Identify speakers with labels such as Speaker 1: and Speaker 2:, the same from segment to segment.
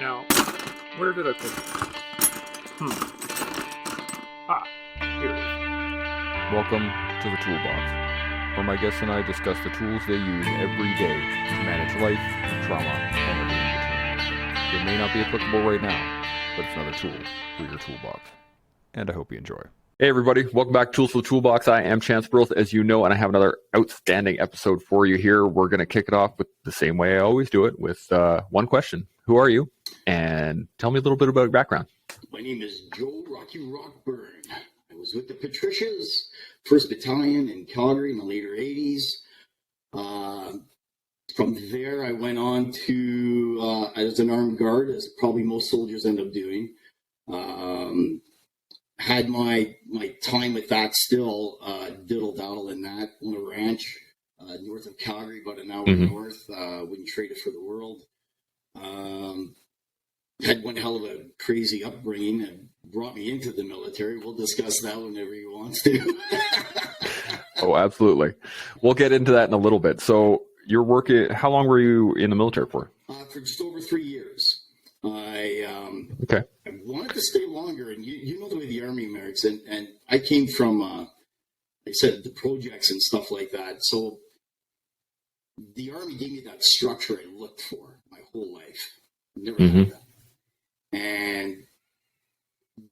Speaker 1: Now, where did I put it? Here it is.
Speaker 2: Welcome to the Toolbox, where my guests and I discuss the tools they use every day to manage life, trauma, and everything in between. It may not be applicable right now, but it's another tool for your toolbox. And I hope you enjoy. Hey everybody, welcome back to Tools for the Toolbox. I am Chance Burles, as you know, and I have another outstanding episode for you here. We're going to kick it off with the same way I always do it, with one question. Who are you? And tell me a little bit about your background.
Speaker 3: My name is Joe Rocky Rockburn. I was with the Patricias, 1st Battalion in Calgary in the later 80s. From there, I went on to, as an armed guard, as probably most soldiers end up doing. Had my time with that still, diddle-daddle in that, on a ranch north of Calgary, about an hour north. Wouldn't trade it for the world. Had one hell of a crazy upbringing and brought me into the military. We'll discuss that whenever you want to.
Speaker 2: Oh, absolutely. We'll get into that in a little bit. So you're working, how long were you in the military for?
Speaker 3: For just over 3 years. I wanted to stay longer, and you know the way the Army works, and I came from, like I said, the projects and stuff like that. So the Army gave me that structure I looked for my whole life. Never had that. And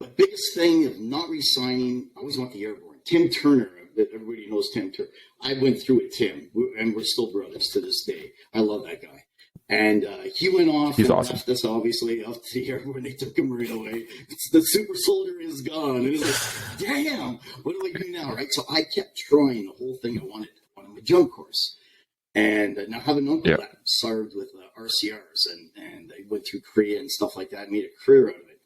Speaker 3: the biggest thing of not resigning, I always want the airborne. Tim Turner, everybody knows Tim Turner. I went through with Tim, and we're still brothers to this day. I love that guy. And he went off. He's awesome. Left us, obviously, up to the airborne. They took him right away. The super soldier is gone. And it's like, damn, what do I do now, right? So I kept trying the whole thing. I wanted my jump course. And now I have an uncle that served with RCRs, and I went through Korea and stuff like that, made a career out of it.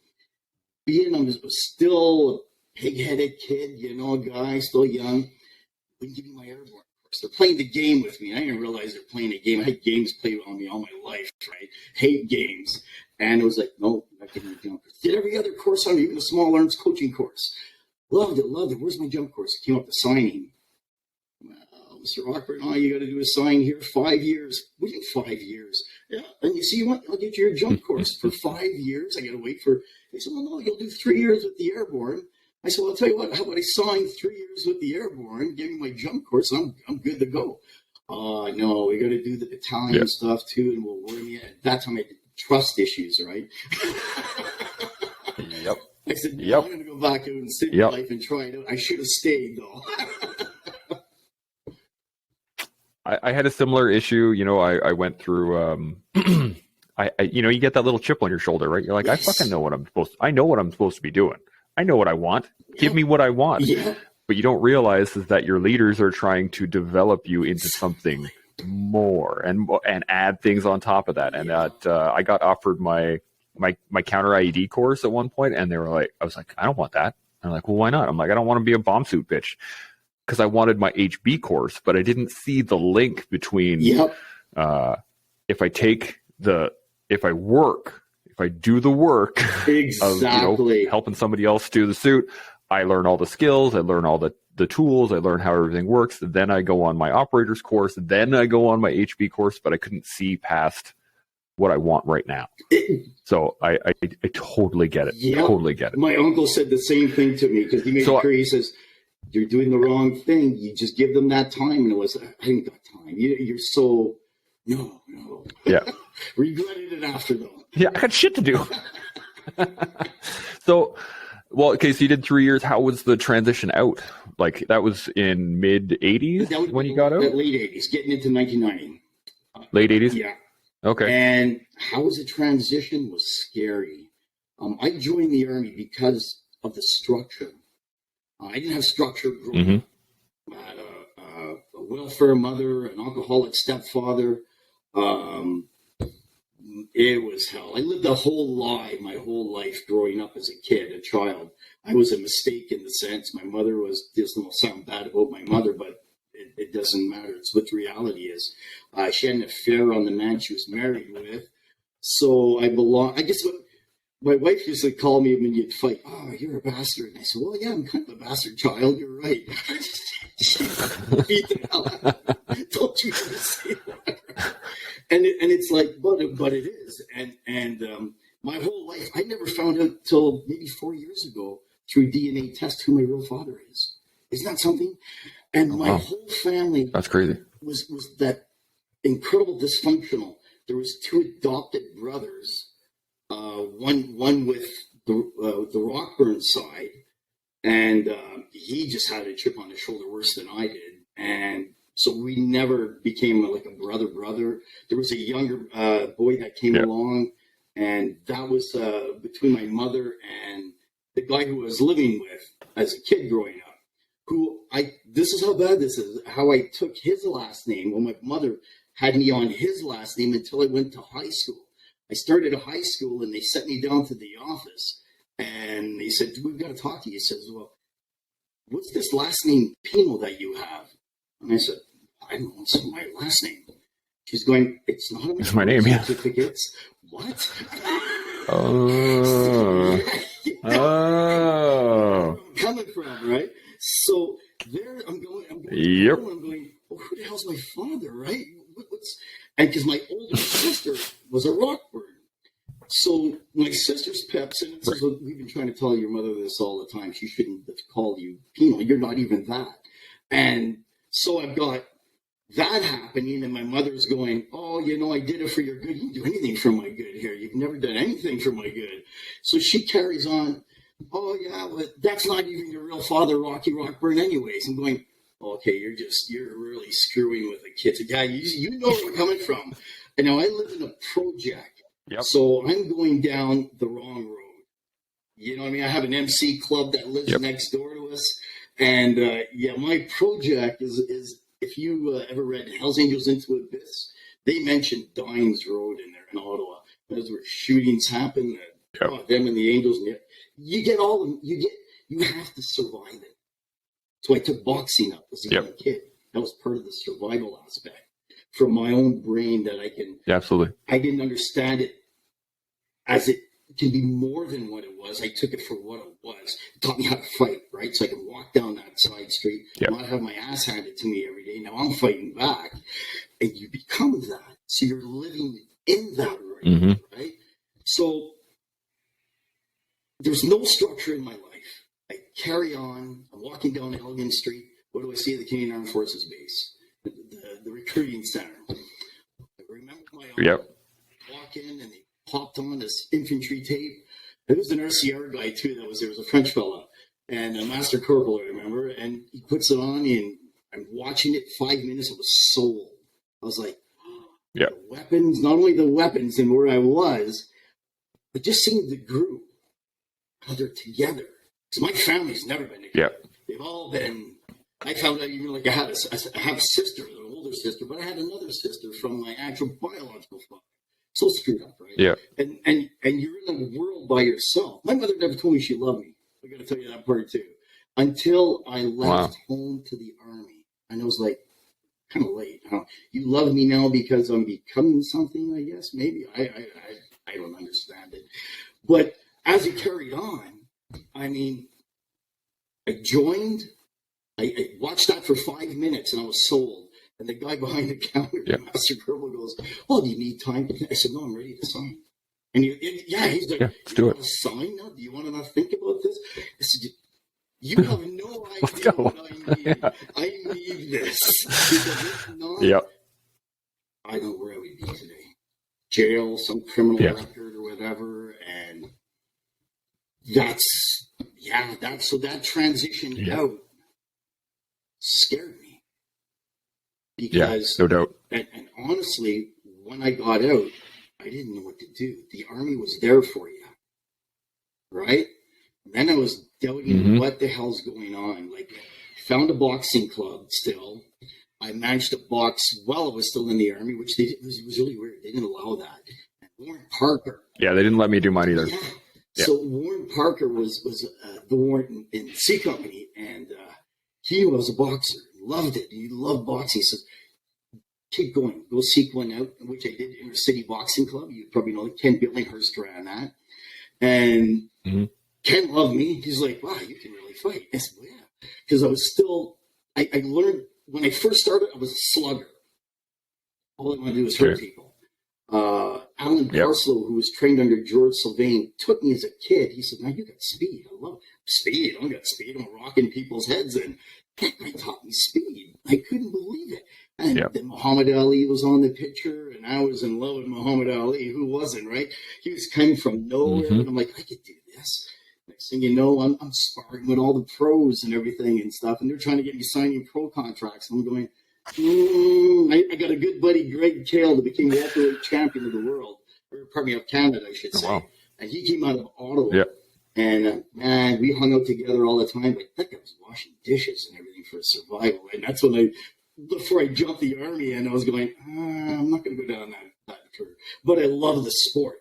Speaker 3: Being I was still a pig-headed kid, guy, still young, wouldn't give me my airborne course. They're playing the game with me. I didn't realize they're playing a game. I had games played on me all my life, right? Hate games. And it was like, no, I'm not giving me a jump course. Did every other course on me, even a small arms coaching course. Loved it. Where's my jump course? Came up to signing. Mr. Rockburn, all you got to do is sign here 5 years. What do you mean 5 years? Yeah, and you see what? I'll get you your jump course for 5 years. I got to wait for. They said, well, no, you'll do 3 years with the airborne. I said, well, I'll tell you what. How about I sign 3 years with the airborne, give me my jump course, and I'm good to go. No, we got to do the battalion stuff too, and we'll worry me. At that time, I had trust issues, right?
Speaker 2: Yep.
Speaker 3: I said, no, I'm going to go back out and sit in life and try it out. I should have stayed though.
Speaker 2: I had a similar issue. I went through, you get that little chip on your shoulder, right? You're like, I fucking know what I know what I'm supposed to be doing. I know what I want. Give me what I want. Yeah. But you don't realize is that your leaders are trying to develop you into something more and add things on top of that. And that I got offered my counter IED course at one point, and they were like, I was like, I don't want that. And I'm like, well, why not? I'm like, I don't want to be a bomb suit bitch. Because I wanted my HB course, but I didn't see the link between if I do the work of helping somebody else do the suit, I learn all the skills, I learn all the tools, I learn how everything works. Then I go on my operator's course, then I go on my HB course, but I couldn't see past what I want right now. So I totally get it. Yep. Totally get it.
Speaker 3: My uncle said the same thing to me because he made sure he says, you're doing the wrong thing. You just give them that time. And it was, I ain't got time. You're so, no.
Speaker 2: Yeah.
Speaker 3: Regretted it after though.
Speaker 2: Yeah, I got shit to do. So you did 3 years. How was the transition out? Like that was in mid 80s when you got out?
Speaker 3: Late 80s, getting into 1990.
Speaker 2: Late 80s?
Speaker 3: Yeah.
Speaker 2: Okay.
Speaker 3: And how was the transition was scary. I joined the Army because of the structure. I didn't have structure growing up. I had a welfare mother, an alcoholic stepfather. It was hell. I lived a whole lie my whole life growing up as a kid, a child. I was a mistake in the sense my mother was, this will sound bad about my mother, but it doesn't matter. It's what the reality is. She had an affair on the man she was married with. So I guess my wife used to call me when you'd fight, oh, you're a bastard. And I said, well, yeah, I'm kind of a bastard child. You're right. She beat the hell out of me. Don't you ever say that. And it's like, but it is. And my whole life, I never found out till maybe 4 years ago through DNA test who my real father is. Isn't that something? And my whole family
Speaker 2: That's crazy.
Speaker 3: was that incredible dysfunctional. There was 2 adopted brothers, one with the Rockburn side, and he just had a chip on his shoulder worse than I did, and so we never became like a brother. There was a younger boy that came along, and that was between my mother and the guy who I was living with as a kid growing up. This is how bad this is, how I took his last name when my mother had me on his last name until I went to high school. I started a high school and they sent me down to the office and they said, we've got to talk to you. He says, well, what's this last name Pino that you have? And I said, I don't know, it's my last name. She's going, it's not on
Speaker 2: my name, yeah.
Speaker 3: certificates. What?
Speaker 2: Oh.
Speaker 3: Where I'm coming from, right? So there I'm going,
Speaker 2: Yep.
Speaker 3: I'm going, well, who the hell's my father, right? And because my older sister was a Rockburn. So my sister's peps, and says, well, we've been trying to tell your mother this all the time. She shouldn't have called you Pino. You're not even that. And so I've got that happening, and my mother's going, oh, I did it for your good. You didn't do anything for my good here. You've never done anything for my good. So she carries on, oh, yeah, but that's not even your real father, Rocky Rockburn, anyways. I'm going, okay, you're really screwing with the kids. Yeah, you know where I'm coming from. And now I live in a project.
Speaker 2: Yep.
Speaker 3: So I'm going down the wrong road. You know what I mean? I have an MC club that lives next door to us. And, my project is if you ever read Hell's Angels Into Abyss, they mentioned Dines Road in there in Ottawa. Those where shootings happen, them and the Angels. And you get all of them. You have to survive it. So I took boxing up as a young kid. That was part of the survival aspect from my own brain that I can.
Speaker 2: Yeah, absolutely.
Speaker 3: I didn't understand it as it can be more than what it was. I took it for what it was. It taught me how to fight, right? So I can walk down that side street, not have my ass handed to me every day. Now I'm fighting back. And you become that. So you're living in that right? So there's no structure in my life. I carry on. I'm walking down Elgin Street. What do I see at the Canadian Armed Forces Base? The recruiting center. I remember my uncle walk in and they popped on this infantry tape. There was an RCR guy too that was there. Was a French fella and a Master Corporal, I remember. And he puts it on and I'm watching it 5 minutes. It was sold. I was like, the weapons, not only the weapons and where I was, but just seeing the group, how they're together. Because my family's never been together. They've all been. I found out even like I have a sister, an older sister, but I had another sister from my actual biological father. So screwed up, right?
Speaker 2: Yeah.
Speaker 3: And you're in a world by yourself. My mother never told me she loved me. I got to tell you that part too. Until I left home to the army, and I was like, kind of late. You love me now because I'm becoming something. I guess maybe I don't understand it. But as it carried on, I mean, I joined. I watched that for 5 minutes and I was sold. And the guy behind the counter, the Master Corporal, goes, "Oh, do you need time?" I said, "No, I'm ready to sign." And he's like,
Speaker 2: let's do it.
Speaker 3: Sign now? Do you want to not think about this? I said, you have no idea what I need. I need this. Because if not, I don't know where I would be today. Jail, some criminal record or whatever. And so that transition out scared me. Because,
Speaker 2: no doubt.
Speaker 3: And honestly, when I got out, I didn't know what to do. The Army was there for you, right? And then I was doubting what the hell's going on. Like, I found a boxing club still. I managed to box while I was still in the Army, which it was really weird. They didn't allow that. And Warren Parker.
Speaker 2: Yeah, they didn't let me do mine either.
Speaker 3: Yeah. So Warren Parker was the warrant in C Company, and he was a boxer. Loved it. He loved boxing. He said, keep going. Go seek one out, which I did, Inner City Boxing Club. You probably know Ken Billinghurst ran that. And Ken loved me. He's like, wow, you can really fight. I said, well, yeah. Because I was still, I learned, when I first started, I was a slugger. All I wanted to do was hurt people. Alan Parslow, who was trained under George Sylvain, took me as a kid. He said, "Man, you got speed. I love speed. I got speed. I'm rocking people's heads." And that guy taught me speed. I couldn't believe it. And then Muhammad Ali was on the picture, and I was in love with Muhammad Ali. Who wasn't, right? He was coming from nowhere, and I'm like, I could do this. Next thing you know, I'm sparring with all the pros and everything and stuff, and they're trying to get me signing pro contracts. And I'm going, I got a good buddy, Greg Cale, that became the welterweight champion of the world, or pardon me, of Canada, I should say. Oh, wow. And he came out of Ottawa. Yep. And man, we hung out together all the time. But that guy was washing dishes and everything for survival. And that's when before I jumped the army, and I was going, I'm not going to go down that tour. But I love the sport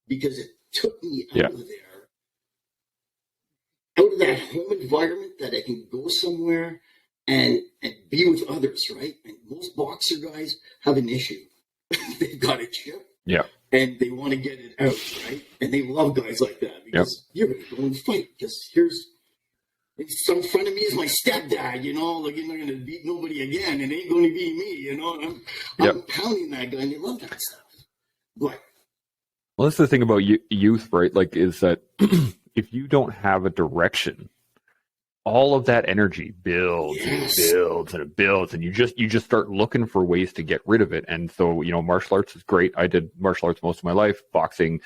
Speaker 3: because it took me out of there, out of that home environment, that I can go somewhere and be with others, right? And most boxer guys have an issue. They've got a chip. Yeah. And they want to get it out, right? And they love guys like that because you're going to go and fight because in front of me is my stepdad, you know, like you're not going to beat nobody again. It ain't going to be me, you know. And I'm pounding that guy, and they love that stuff. But
Speaker 2: well, that's the thing about youth, right? Like, is that if you don't have a direction, all of that energy builds and it builds and it builds, and you just start looking for ways to get rid of it. And so, you know, martial arts is great. I did martial arts most of my life. Boxing,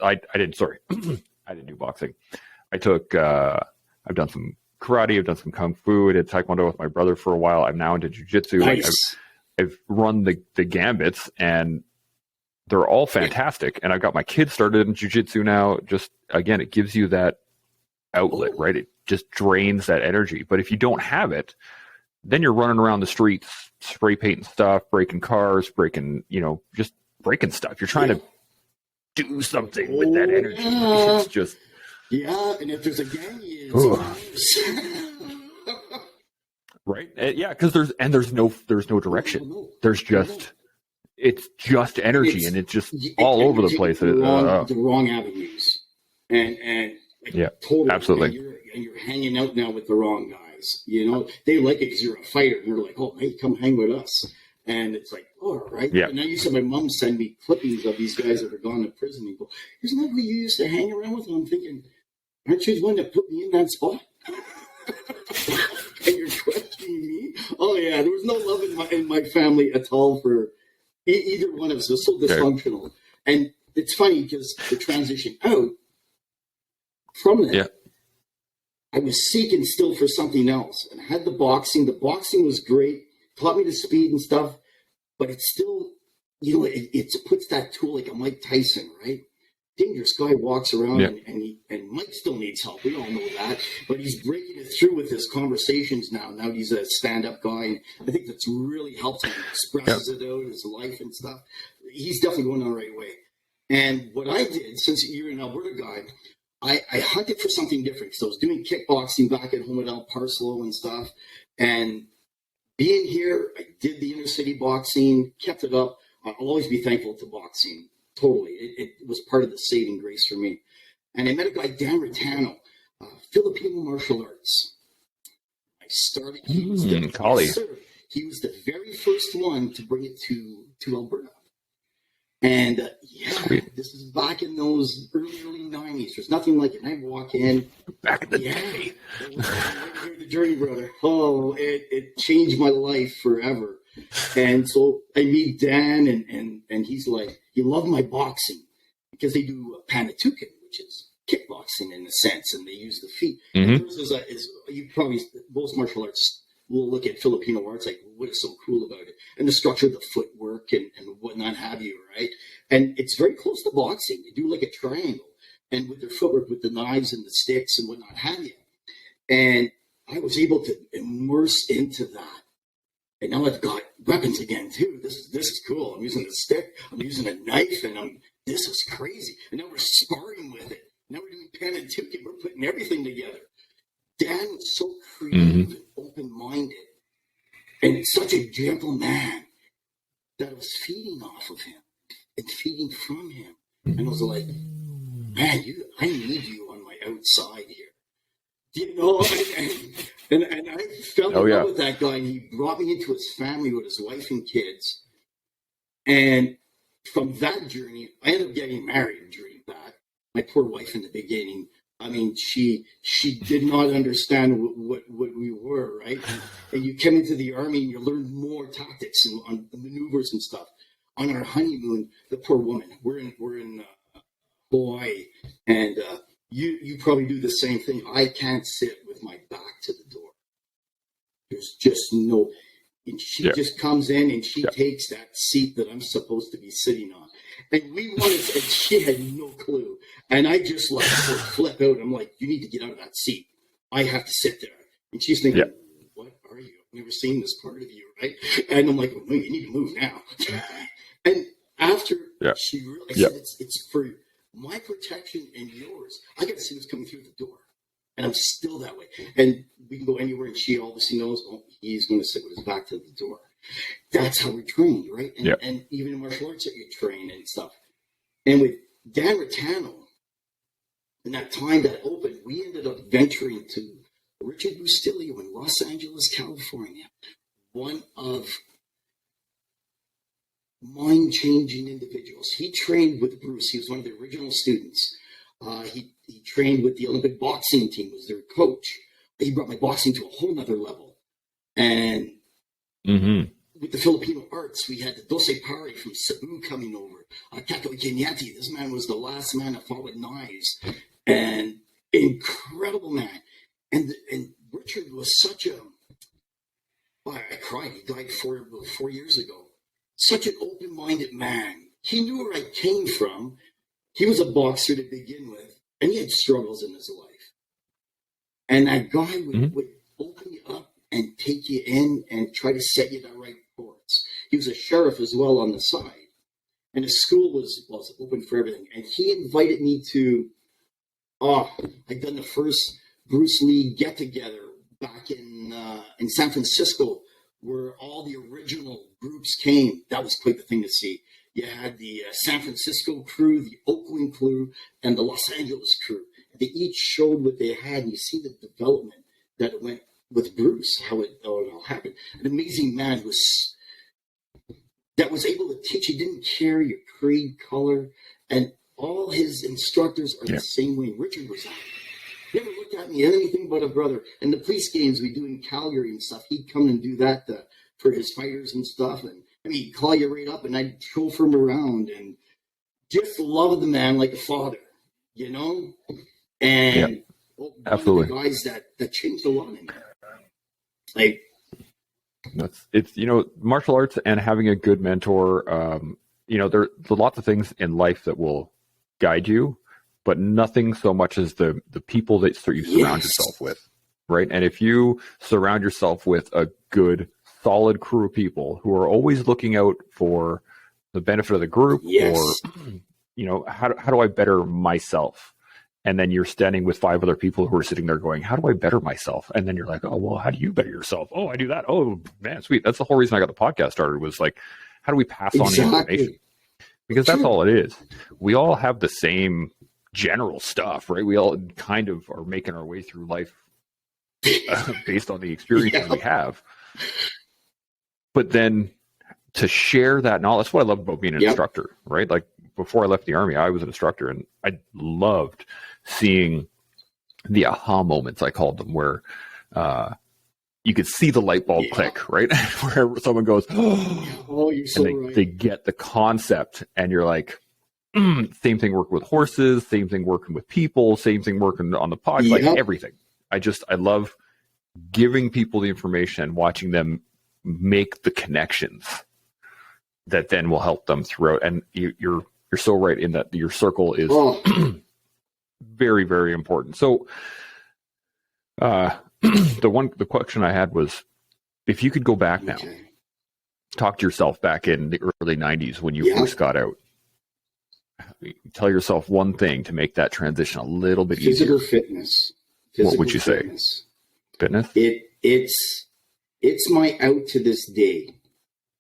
Speaker 2: I didn't do boxing. I took, I've done some karate, I've done some kung fu, I did taekwondo with my brother for a while. I'm now into jiu-jitsu. Nice. Like I've run the gambits, and they're all fantastic. And I've got my kids started in jiu-jitsu now. Just, again, it gives you that outlet, right? It just drains that energy. But if you don't have it, then you're running around the streets, spray painting stuff, breaking cars, just breaking stuff. You're trying to do something with that energy. It's just...
Speaker 3: Yeah, and if there's a gang,
Speaker 2: right? Yeah, because there's no direction. No. There's just it's just energy, and it's just all over the place.
Speaker 3: The wrong avenues, and
Speaker 2: totally, absolutely.
Speaker 3: And you're hanging out now with the wrong guys. You know, they like it because you're a fighter, and they're like, "Oh, hey, come hang with us." And it's like, all right. Yeah. And I used to have my mom send me clippings of these guys that are gone to prison. And go, isn't that who you used to hang around with? And I'm thinking, aren't you the one that put me in that spot? And you're questioning me? Oh, yeah. There was no love in my family at all for either one of us. It was so dysfunctional. And it's funny because the transition out from that, I was seeking still for something else. And I had the boxing. The boxing was great. Taught me the speed and stuff. But it's still, you know, it puts that tool like a Mike Tyson, right? Dangerous guy walks around and Mike still needs help. We all know that, but he's breaking it through with his conversations now. Now he's a stand-up guy, and I think that's really helped him. Expresses it out, his life and stuff. He's definitely going the right way. And what I did, since you're an Alberta guy, I hunted for something different because I was doing kickboxing back at home at Al Parslow and stuff. And being here, I did the inner city boxing, kept it up. I'll always be thankful to boxing. Totally. It was part of the saving grace for me. And I met a guy, Dan Ratano, Filipino martial arts. I started, he was the very first one to bring it to Alberta. And this is back in those early 90s. There's nothing like it. And I walk in.
Speaker 2: Back in the day.
Speaker 3: The journey, brother. Oh, it changed my life forever. And so I meet Dan, and he's like, he loved my boxing because they do Panatukan, which is kickboxing in a sense, and they use the feet. Mm-hmm. You probably, most martial arts will look at Filipino arts like, what is so cool about it? And the structure of the footwork and whatnot have you, right? And it's very close to boxing. They do like a triangle, and with their footwork, with the knives and the sticks and whatnot have you. And I was able to immerse into that. And now I've got weapons again too. This is cool. I'm using a stick. I'm using a knife, and this is crazy. And now we're sparring with it. Now we're doing Panatukan. We're putting everything together. Dan was so creative and open-minded, and such a gentle man that I was feeding off of him and feeding from him. And I was like, man, I need you on my outside here. You know, and I fell in love with that guy, and he brought me into his family with his wife and kids. And from that journey, I ended up getting married during that. My poor wife in the beginning. I mean, she did not understand what we were, right? And you come into the Army and you learn more tactics and on maneuvers and stuff. On our honeymoon, the poor woman, we're in Hawaii, and you probably do the same thing. I can't sit with my back to the door. There's just no, and she just comes in and she takes that seat that I'm supposed to be sitting on. And we wanted to, and she had no clue. And I just like flip out. I'm like, you need to get out of that seat. I have to sit there. And she's thinking, what are you? I've never seen this part of you, right? And I'm like, oh, no, you need to move now. And after she realized it's for my protection and yours, I got to see what's coming through the door. And I'm still that way. And we can go anywhere, and she obviously knows, oh, he's going to sit with his back to the door. That's how we're trained, right? And even in martial arts that you train and stuff. And with Dan Rattano, in that time that opened, we ended up venturing to Richard Bustillo in Los Angeles, California. One of mind-changing individuals. He trained with Bruce. He was one of the original students. He trained with the Olympic boxing team, was their coach. He brought my boxing to a whole nother level. And with the Filipino arts, we had the Dose Pari from Cebu coming over. Kako Kenyati, this man was the last man that fought with knives. And incredible man. And Richard was such a, I cried. He died 4 years ago. Such an open-minded man. He knew where I came from. He was a boxer to begin with, and he had struggles in his life. And that guy would open you up and take you in and try to set you the right course. He was a sheriff as well on the side. And the school was open for everything. And he invited me to, I'd done the first Bruce Lee get-together back in San Francisco, where all the original groups came. That was quite the thing to see. You had the San Francisco crew, the Oakland crew, and the Los Angeles crew. They each showed what they had, and you see the development that went with Bruce, how it all happened. An amazing man that was able to teach. He didn't care your creed, color, and all his instructors are the same way Richard was at. Never looked at me as anything but a brother. And the police games we do in Calgary and stuff, he'd come and do that for his fighters and stuff. And I mean, he'd call you right up, and I'd chauffeur him around, and just loved the man like a father, you know? And absolutely, one of the guys that changed a lot in me. Like,
Speaker 2: it's martial arts and having a good mentor. There's lots of things in life that will guide you, but nothing so much as the people that you surround yourself with, right? And if you surround yourself with a good, solid crew of people who are always looking out for the benefit of the group, or how do I better myself? And then you're standing with 5 other people who are sitting there going, how do I better myself? And then you're like, oh, well, how do you better yourself? Oh, I do that. Oh, man, sweet. That's the whole reason I got the podcast started, was like, how do we pass on the information? Because that's all it is. We all have the same general stuff, right? We all kind of are making our way through life based on the experiences we have. But then to share that knowledge, that's what I love about being an instructor, right? Like, before I left the Army, I was an instructor, and I loved seeing the aha moments, I called them, where you could see the light bulb click, right? Where someone goes,
Speaker 3: oh, you're so right.
Speaker 2: They get the concept, and you're like, same thing working with horses, same thing working with people, same thing working on the pod, like everything. I love giving people the information and watching them make the connections that then will help them throughout. And you're so right in that your circle is very, very important. So the question I had was, if you could go back now, talk to yourself back in the early 90s when you first got out, tell yourself one thing to make that transition a little bit
Speaker 3: easier.
Speaker 2: Fitness. What would you say? Fitness?
Speaker 3: It's my out to this day.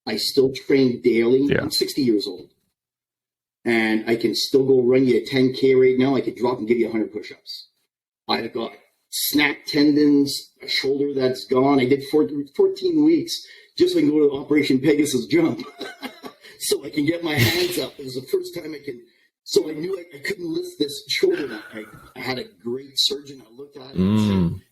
Speaker 3: I still train daily. I'm 60 years old. And I can still go run you a 10K right now. I could drop and give you 100 push-ups. I've got snapped tendons, a shoulder that's gone. I did 14 weeks just so I can go to Operation Pegasus jump. so I can get my hands up. It was the first time I can. So I knew I couldn't lift this shoulder. I had a great surgeon. I looked at it and said,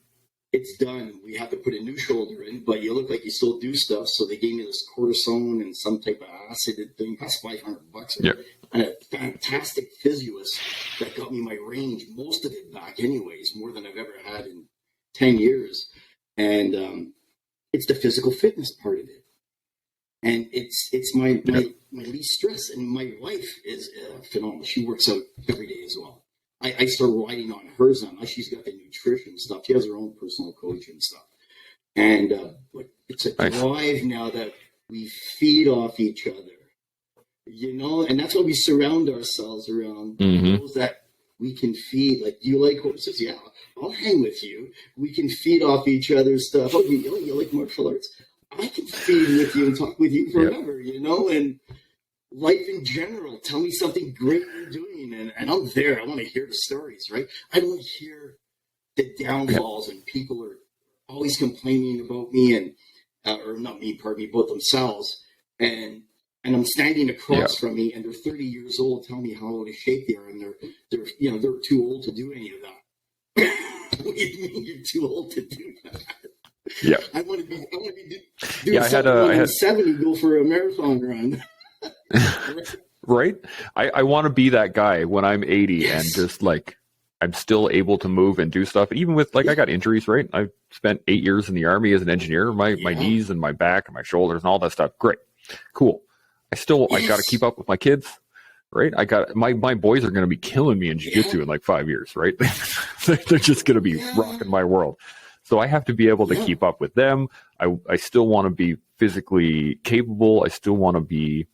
Speaker 3: it's done. We have to put a new shoulder in, but you look like you still do stuff. So they gave me this cortisone and some type of acid thing. That's $500.
Speaker 2: Yep.
Speaker 3: And a fantastic physiologist that got me my range, most of it back anyways, more than I've ever had in 10 years. And it's the physical fitness part of it. And it's my least stress. And my wife is phenomenal. She works out every day as well. I start riding on hers now. She's got the nutrition stuff. She has her own personal coach and stuff. And but it's a drive now that we feed off each other. You know, and that's why we surround ourselves around those that we can feed. Like, do you like horses? Yeah, I'll hang with you. We can feed off each other's stuff. Oh, you like martial arts? I can feed with you and talk with you forever, you know, and life in general. Tell me something great you're doing, and I'm there. I want to hear the stories, right? I don't hear the downfalls, and people are always complaining about me and, or not me, pardon me, both themselves. And I'm standing across from me, and they're 30 years old, telling me how out of shape they are, and they're too old to do any of that. What do you mean you're too old to do that?
Speaker 2: Yeah,
Speaker 3: I want to be doing something in 70, go for a marathon run.
Speaker 2: Right? I want to be that guy when I'm 80 and just like I'm still able to move and do stuff. Even with I got injuries, right? I spent 8 years in the Army as an engineer. My knees and my back and my shoulders and all that stuff. Great, cool. I got to keep up with my kids, right? I got my boys are going to be killing me in jiu-jitsu in like 5 years, right? They're just going to be rocking my world. So I have to be able to keep up with them. I still want to be physically capable. I still want to be.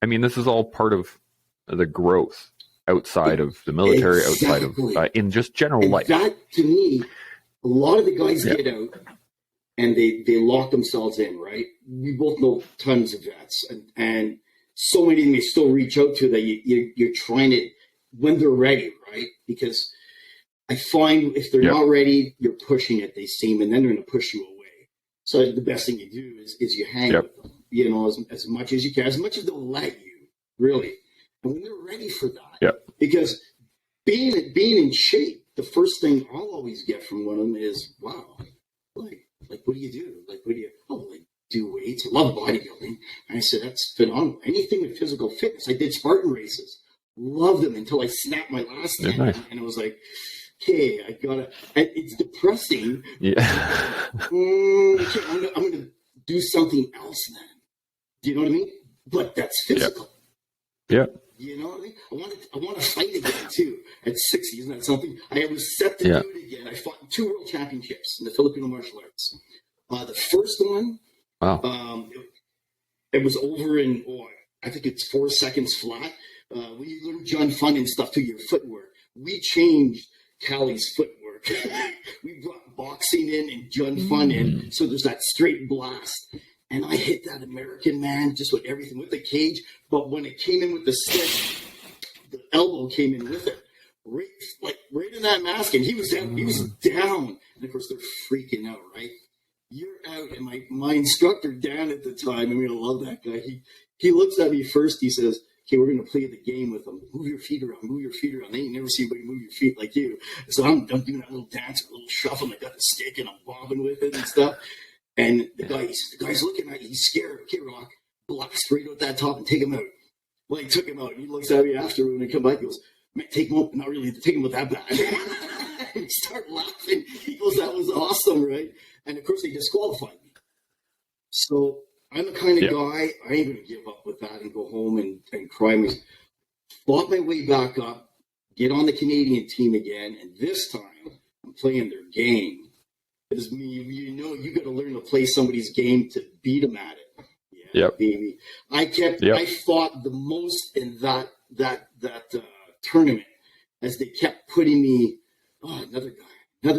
Speaker 2: I mean, this is all part of the growth outside of the military, outside of in just general life.
Speaker 3: That, to me, a lot of the guys get out and they lock themselves in, right? We both know tons of vets, and so many of them they still reach out to that you're trying to, when they're ready, right? Because I find if they're not ready, you're pushing it, they seem, and then they're going to push you away. So the best thing you do is you hang with them, you know, as much as you can, as much as they'll let you, really. And when they're ready for that, because being in shape, the first thing I'll always get from one of them is, wow, like what do you do? I do weights. I love bodybuilding. And I said, that's phenomenal. Anything with physical fitness. I did Spartan races. Loved them until I snapped my last tendon. And it was like, okay, I gotta. It's depressing. I'm gonna do something else then. Do you know what I mean? But that's physical.
Speaker 2: Yeah.
Speaker 3: You know what I mean? I want to fight again too. At 60, isn't that something? I was set to do it again. I fought 2 world championships in the Filipino martial arts. The first one, it was over in I think it's 4 seconds flat. When you learn John Fun and stuff to your footwork, we changed Callie's footwork. We brought boxing in and John Fun in, so there's that straight blast. And I hit that American man just with everything, with the cage. But when it came in with the stick, the elbow came in with it. Right in that mask. And he was down. He was down. And of course, they're freaking out, right? You're out. And my instructor, Dan, at the time, I love that guy. He looks at me first. He says, okay, we're going to play the game with them. Move your feet around. Move your feet around. They ain't never seen anybody move your feet like you. So I'm doing that little dance, a little shuffle. And I got the stick and I'm bobbing with it and stuff. And the guy's looking at you. He's scared. Okay, Rock, blast right out that top and take him out. Well, he took him out. And he looks at me after when he come back. He goes, man, take him out. Not really. Take him out that bad. And start laughing. He goes, that was awesome, right? And of course, they disqualified me. So I'm the kind of guy, I ain't going to give up with that and go home and cry. I fought my way back up, get on the Canadian team again, and this time I'm playing their game. Because you got to learn to play somebody's game to beat them at it. Yeah, baby. I fought the most in that tournament as they kept putting me. Oh, another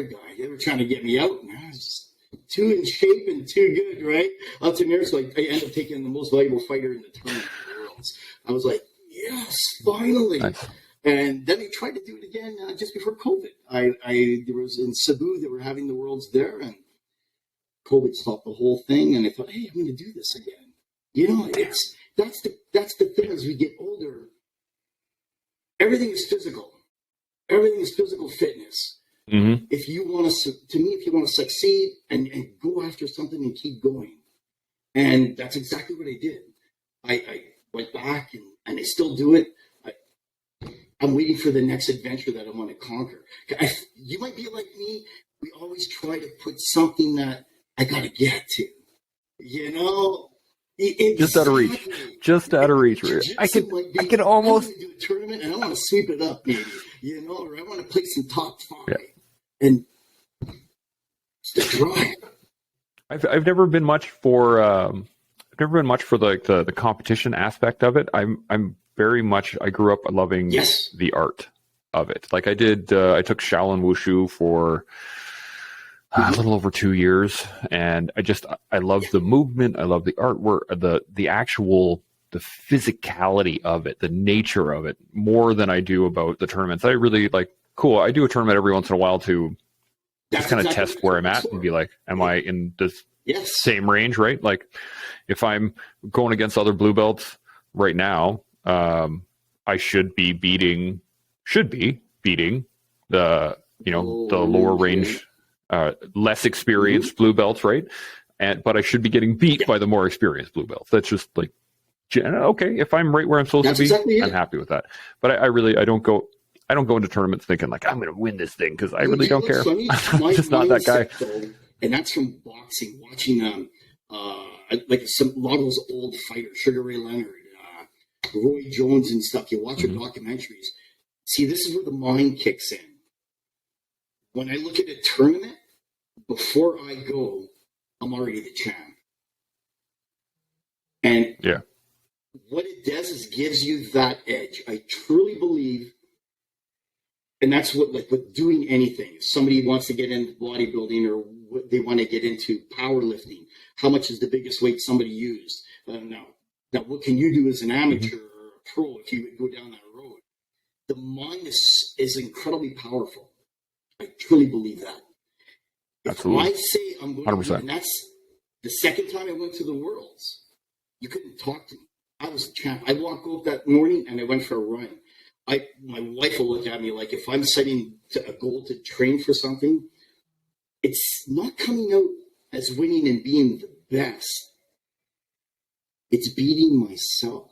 Speaker 3: guy. They were trying to get me out, and I was just too in shape and too good, right? Up to there, so I ended up taking the most valuable fighter in the tournament of the world. I was like, yes, finally. Nice. And then they tried to do it again just before COVID. There was in Cebu, they were having the Worlds there, and COVID stopped the whole thing. And I thought, hey, I'm going to do this again. You know, that's the thing. As we get older, everything is physical. Everything is physical fitness.
Speaker 2: Mm-hmm.
Speaker 3: If you want to succeed and go after something and keep going, and that's exactly what I did. I went back and I still do it. I'm waiting for the next adventure that I want to conquer. You might be like me. We always try to put something that I got to get to. You know,
Speaker 2: just out of reach. Just out of reach. I could almost
Speaker 3: do a tournament and I want to sweep it up, maybe. You know, or I want to play some top 5, and it's the drive.
Speaker 2: I've never been much for the competition aspect of it. I'm very much. I grew up loving the art of it. Like I did. I took Shaolin Wushu for a little over 2 years, and I love the movement. I love the artwork, the actual the physicality of it, the nature of it, more than I do about the tournaments. I really like. Cool. I do a tournament every once in a while to just kind of test where I'm at and be like, am I in this same range, right? Like if I'm going against other blue belts right now, I should be beating the lower range, less experienced blue belts, right? But I should be getting beat by the more experienced blue belts. That's just like, okay, if I'm right where I'm supposed to be, I'm happy with that. But I don't go into tournaments thinking like I'm going to win this thing, because I really don't care. I'm just not that guy.
Speaker 3: Though, and that's from boxing, watching like a lot of those old fighters, Sugar Ray Leonard, Roy Jones and stuff. You watch your documentaries. See, this is where the mind kicks in. When I look at a tournament, before I go, I'm already the champ. And what it does is gives you that edge. I truly believe, and that's what, like with doing anything, if somebody wants to get into bodybuilding or what they want to get into powerlifting, how much is the biggest weight somebody used? Now, what can you do as an amateur or a pro if you go down that road? The mind is incredibly powerful. I truly believe that.
Speaker 2: Absolutely.
Speaker 3: If I say I'm going 100%. And that's the second time I went to the Worlds, you couldn't talk to me. I was a champ. I walked up that morning and I went for a run. My wife will look at me like if I'm setting a goal to train for something, it's not coming out as winning and being the best. It's beating myself.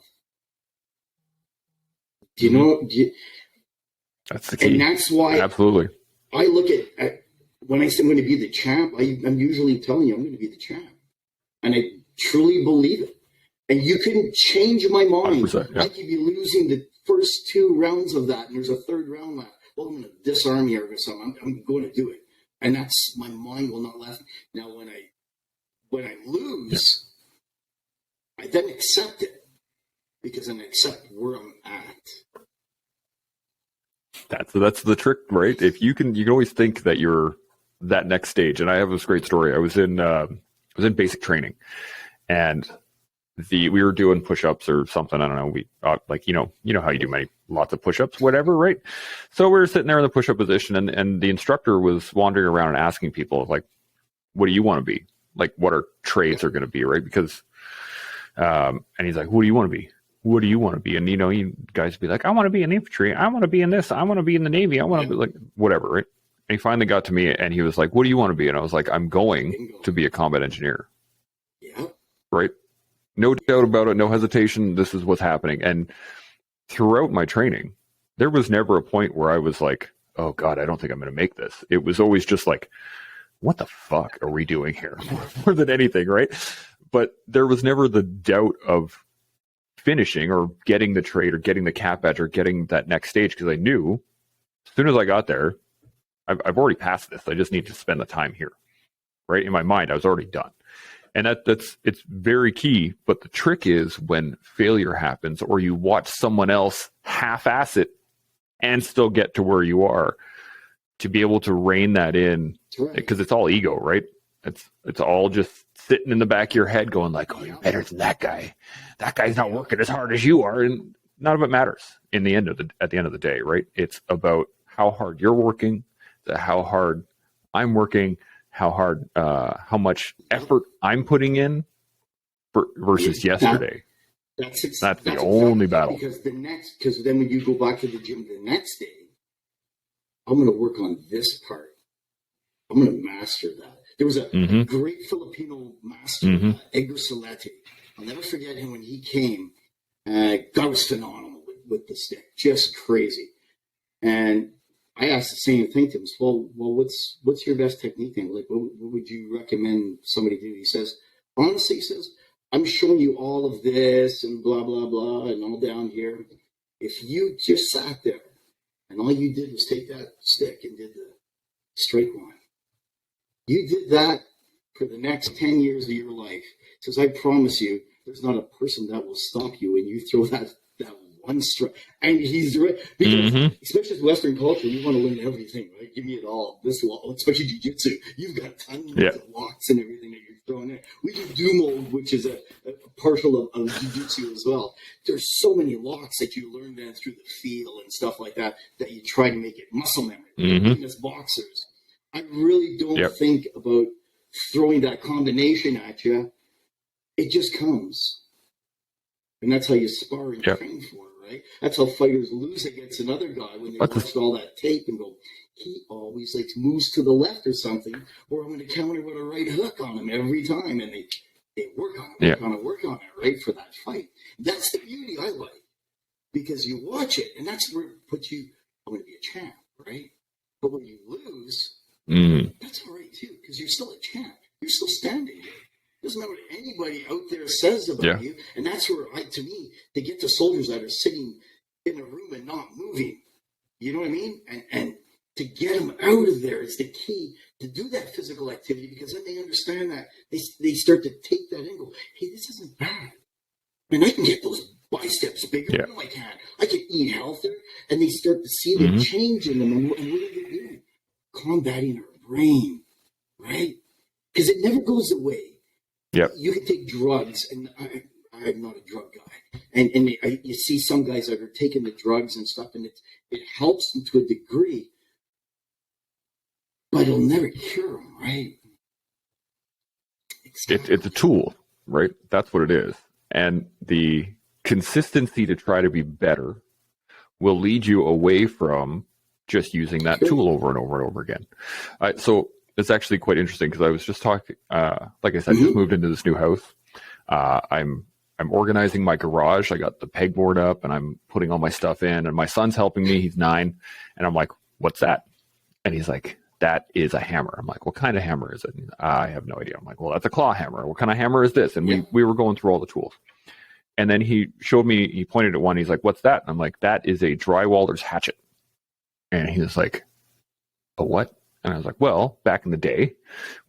Speaker 3: Do you know?
Speaker 2: That's the key.
Speaker 3: And that's why
Speaker 2: absolutely.
Speaker 3: I look at when I say I'm going to be the champ, I'm usually telling you I'm going to be the champ. And I truly believe it. And you can change my mind. I could be losing the first 2 rounds of that, and there's a third round left. Well, I'm going to disarm you or something. I'm going to do it. And that's, my mind will not last. Now, when I lose, I then accept it, because I accept where I'm at.
Speaker 2: That's the trick, right? If you can always think that you're that next stage. And I have this great story. I was in basic training, and we were doing push-ups or something. I don't know. We like, you know how you do lots of push-ups, whatever, right? So we were sitting there in the push-up position, and the instructor was wandering around and asking people like, what do you want to be? Like, what our trades are going to be, right? Because, and he's like, what do you want to be? What do you want to be? And, you guys be like, I want to be in infantry. I want to be in this. I want to be in the Navy. I want to be like, whatever, right? And he finally got to me and he was like, what do you want to be? And I was like, I'm going to be a combat engineer.
Speaker 3: Yeah.
Speaker 2: Right? No doubt about it. No hesitation. This is what's happening. And throughout my training, there was never a point where I was like, oh God, I don't think I'm going to make this. It was always just like, what the fuck are we doing here? More than anything, right? But there was never the doubt of finishing or getting the trade or getting the cap badge or getting that next stage, because I knew as soon as I got there, I've already passed this. I just need to spend the time here, right? In my mind, I was already done. And it's very key. But the trick is when failure happens or you watch someone else half-ass it and still get to where you are, to be able to rein that in, because it's all ego, right? It's all just sitting in the back of your head going like, oh, you're better than that guy. That guy's not working as hard as you are. And none of it matters at the end of the day, right? It's about how hard you're working, how hard I'm working, how much effort I'm putting in versus yesterday. That's the only battle.
Speaker 3: Because then when you go back to the gym the next day, I'm going to work on this part. I'm going to master that. There was a great Filipino master, Edgar Salete. I'll never forget him when he came. God was phenomenal with the stick, just crazy. And I asked the same thing to him. Well, what's your best technique thing? Like, what would you recommend somebody do? He says, honestly, I'm showing you all of this and blah, blah, blah, and all down here. If you just sat there and all you did was take that stick and did the straight one, you did that for the next 10 years of your life. He says, I promise you, there's not a person that will stop you when you throw that one strike. And he's right. Because especially with Western culture, you want to learn everything, right? Give me it all. This law, especially jiu-jitsu. You've got tons of locks and everything that you're throwing in. We do Dumo, which is a partial of jiu-jitsu as well. There's so many locks that you learn then through the feel and stuff like that you try to make it muscle memory. Even as boxers. I really don't think about throwing that combination at you. It just comes. And that's how you spar and train for it, right? That's how fighters lose against another guy when they watch all that tape and go, he always moves to the left or something, or I'm going to counter with a right hook on him every time. And they work on it, work on it, right, for that fight. That's the beauty I like. Because you watch it, and that's where it puts you, I'm going to be a champ, right? But when you lose, that's all right, too, because you're still a champ. You're still standing there. Doesn't matter what anybody out there says about you. And that's where, to me, to get the soldiers that are sitting in a room and not moving, you know what I mean? And to get them out of there is the key to do that physical activity, because then they understand that they start to take that and go, hey, this isn't bad. And I can get those biceps bigger. No, I can't. I can eat healthier. And they start to see the change in them. And what are they doing? Combating our brain, right? Because it never goes away. You can take drugs, and I'm not a drug guy. And you see some guys that are taking the drugs and stuff, and it helps them to a degree, but it'll never cure them, right? Exactly.
Speaker 2: It's a tool, right? That's what it is. And the consistency to try to be better will lead you away from just using that tool over and over and over again. So it's actually quite interesting, because I was just talking, like I said, just moved into this new house. I'm organizing my garage. I got the pegboard up and I'm putting all my stuff in, and my son's helping me. He's 9. And I'm like, what's that? And he's like, that is a hammer. I'm like, what kind of hammer is it? I have no idea. I'm like, well, that's a claw hammer. What kind of hammer is this? And we were going through all the tools. And then he showed me, he pointed at one. He's like, what's that? And I'm like, that is a drywaller's hatchet. And he was like, a what? And I was like, well, back in the day,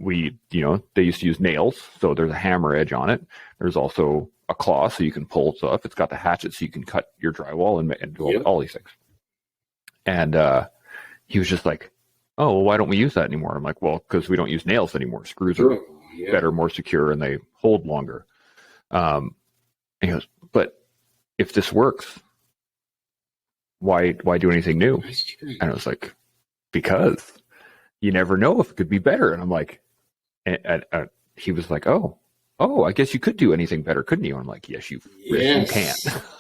Speaker 2: they used to use nails. So there's a hammer edge on it. There's also a claw, so you can pull stuff. It's got the hatchet, so you can cut your drywall and do all these things. And he was just like, oh, well, why don't we use that anymore? I'm like, well, because we don't use nails anymore. Screws are better, more secure, and they hold longer. And he goes, but if this works, why do anything new? And I was like, because you never know if it could be better. And I'm like, he was like, oh, I guess you could do anything better, couldn't you? And I'm like, yes, you can.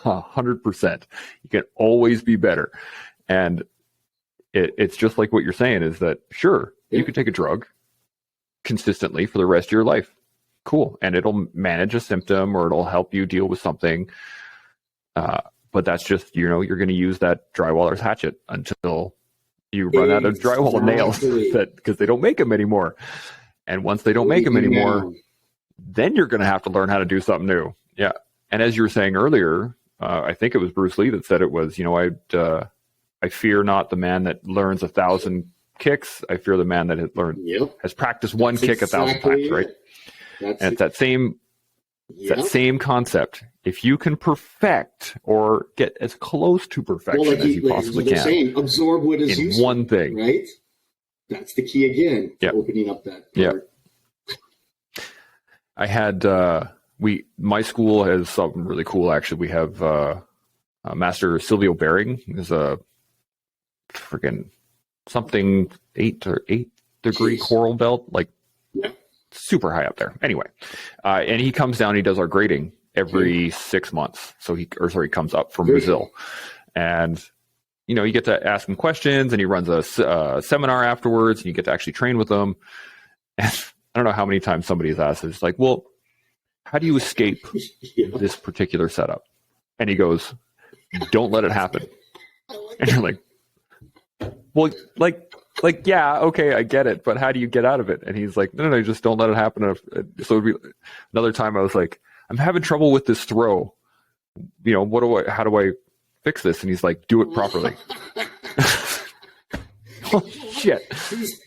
Speaker 2: 100%. You can always be better. And it's just like what you're saying, is that, sure, you could take a drug consistently for the rest of your life. Cool. And it'll manage a symptom, or it'll help you deal with something. But that's just, you're going to use that drywaller's hatchet until you run out of drywall nails, because they don't make them anymore. And once they don't make them anymore, then you're going to have to learn how to do something new. Yeah. And as you were saying earlier, I think it was Bruce Lee that said it was, I fear not the man that learns 1,000 kicks. I fear the man that has practiced one kick 1,000 times, right? And it's that same concept. If you can perfect, or get as close to perfection as you possibly can,
Speaker 3: saying, absorb what is useful,
Speaker 2: one thing,
Speaker 3: right? That's the key again. Opening up that part.
Speaker 2: I had my school has something really cool. Actually, we have Master Silvio Bering is a freaking something 8 degree coral belt, super high up there. Anyway, and he comes down, he does our grading, every 6 months. So he comes up from Brazil, and you get to ask him questions, and he runs a seminar afterwards, and you get to actually train with him. And I don't know how many times somebody's asked, it's like, well, how do you escape this particular setup? And he goes, don't let it happen. And you're like, well, like, yeah, okay, I get it, but how do you get out of it? And he's like, no, just don't let it happen. So another time I was like, I'm having trouble with this throw. How do I fix this? And he's like, do it properly. Oh, shit.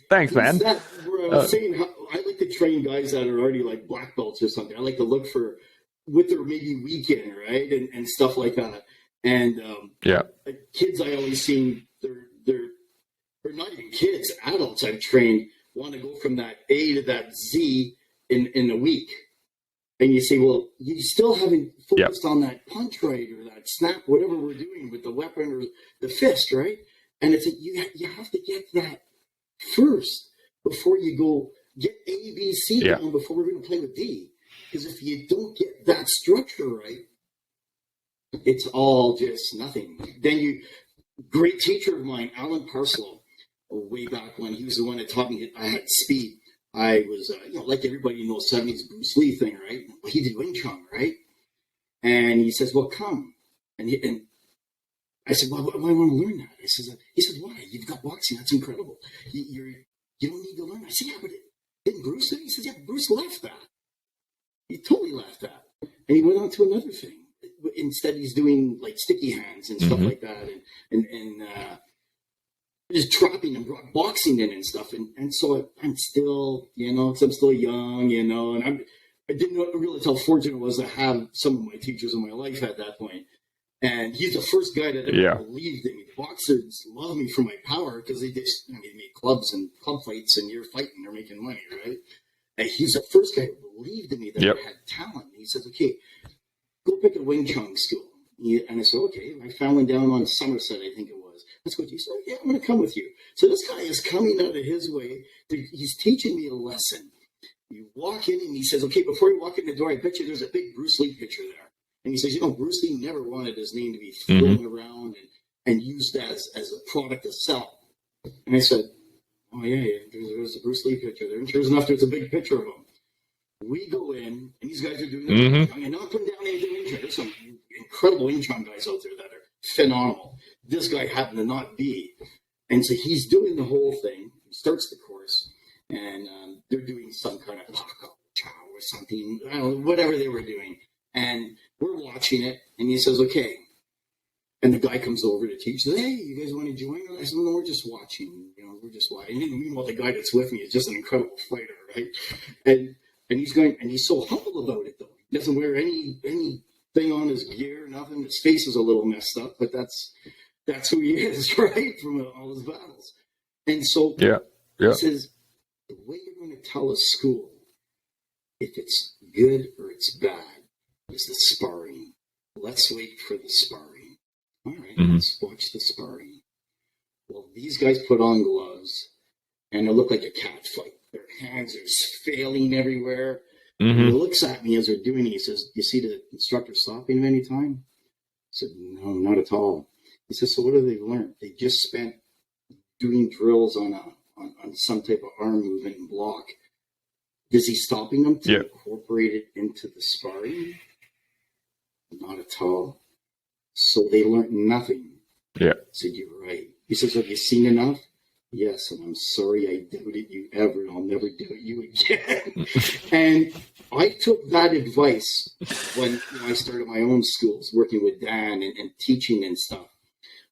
Speaker 2: Thanks, man.
Speaker 3: I was saying, I like to train guys that are already like black belts or something. I like to look for with their maybe weekend, right? And stuff like that. And kids I always seen, they're not even kids, adults I've trained want to go from that A to that Z in a week. And you say, well, you still haven't focused on that punch right or that snap, whatever we're doing with the weapon or the fist, right? And it's you have to get that first before you go get A, B, C down before we're going to play with D. Because if you don't get that structure right, it's all just nothing. Then great teacher of mine, Alan Parslow, way back when he was the one that taught me I had speed. I was, like everybody knows, 70s Bruce Lee thing, right? He did Wing Chun, right? And he says, well, come. And I said, well, I want to learn that. He said, why? You've got boxing. That's incredible. You don't need to learn. I said, yeah, but didn't Bruce do it? He says, yeah, Bruce left that. He totally left that. And he went on to another thing. Instead, he's doing like sticky hands and stuff like that, and just trapping and boxing in and stuff. And so I'm still, because I'm still young, and I didn't realize how fortunate I was to have some of my teachers in my life at that point. And he's the first guy that ever believed in me. The boxers love me for my power because they made clubs and club fights, and you're fighting, they're making money, right? And he's the first guy who believed in me that I had talent. He says, okay, go pick a Wing Chun school. And I said, okay. I found one down on Somerset, I think it was. Let's go. He said, yeah, I'm going to come with you. So this guy is coming out of his way. He's teaching me a lesson. You walk in and he says, okay, before you walk in the door, I bet you there's a big Bruce Lee picture there. And he says, Bruce Lee never wanted his name to be thrown around and used as a product to sell. And I said, oh, yeah, there's a Bruce Lee picture there. And sure enough, there's a big picture of him. We go in, and these guys are doing that. I'm not putting down anything Wing Chun. There's some incredible Wing Chun guys out there that are phenomenal. This guy happened to not be. And so he's doing the whole thing. He starts the course, and they're doing some kind of chow or something, I don't know, whatever they were doing. And we're watching it, and he says, okay. And the guy comes over to teach. Says, hey, you guys want to join? I said, no, we're just watching. We're just watching. And meanwhile, the guy that's with me is just an incredible fighter, right? And he's going, and he's so humble about it, though. He doesn't wear anything on his gear, nothing. His face is a little messed up, but that's who he is, right? From all his battles. And so he says, the way you're going to tell a school if it's good or it's bad is the sparring. Let's wait for the sparring. All right, let's watch the sparring. Well, these guys put on gloves, and it looked like a cat fight. Their hands are failing everywhere. And he looks at me as they're doing it. He says, you see the instructor stopping him any time? I said, no, not at all. He says, so what have they learned? They just spent doing drills on some type of arm movement and block. Is he stopping them to incorporate it into the sparring? Not at all. So they learned nothing. I said, you're right. He says, have you seen enough? Yes, and I'm sorry I doubted you ever. I'll never doubt you again. And I took that advice when I started my own schools, working with Dan and teaching and stuff.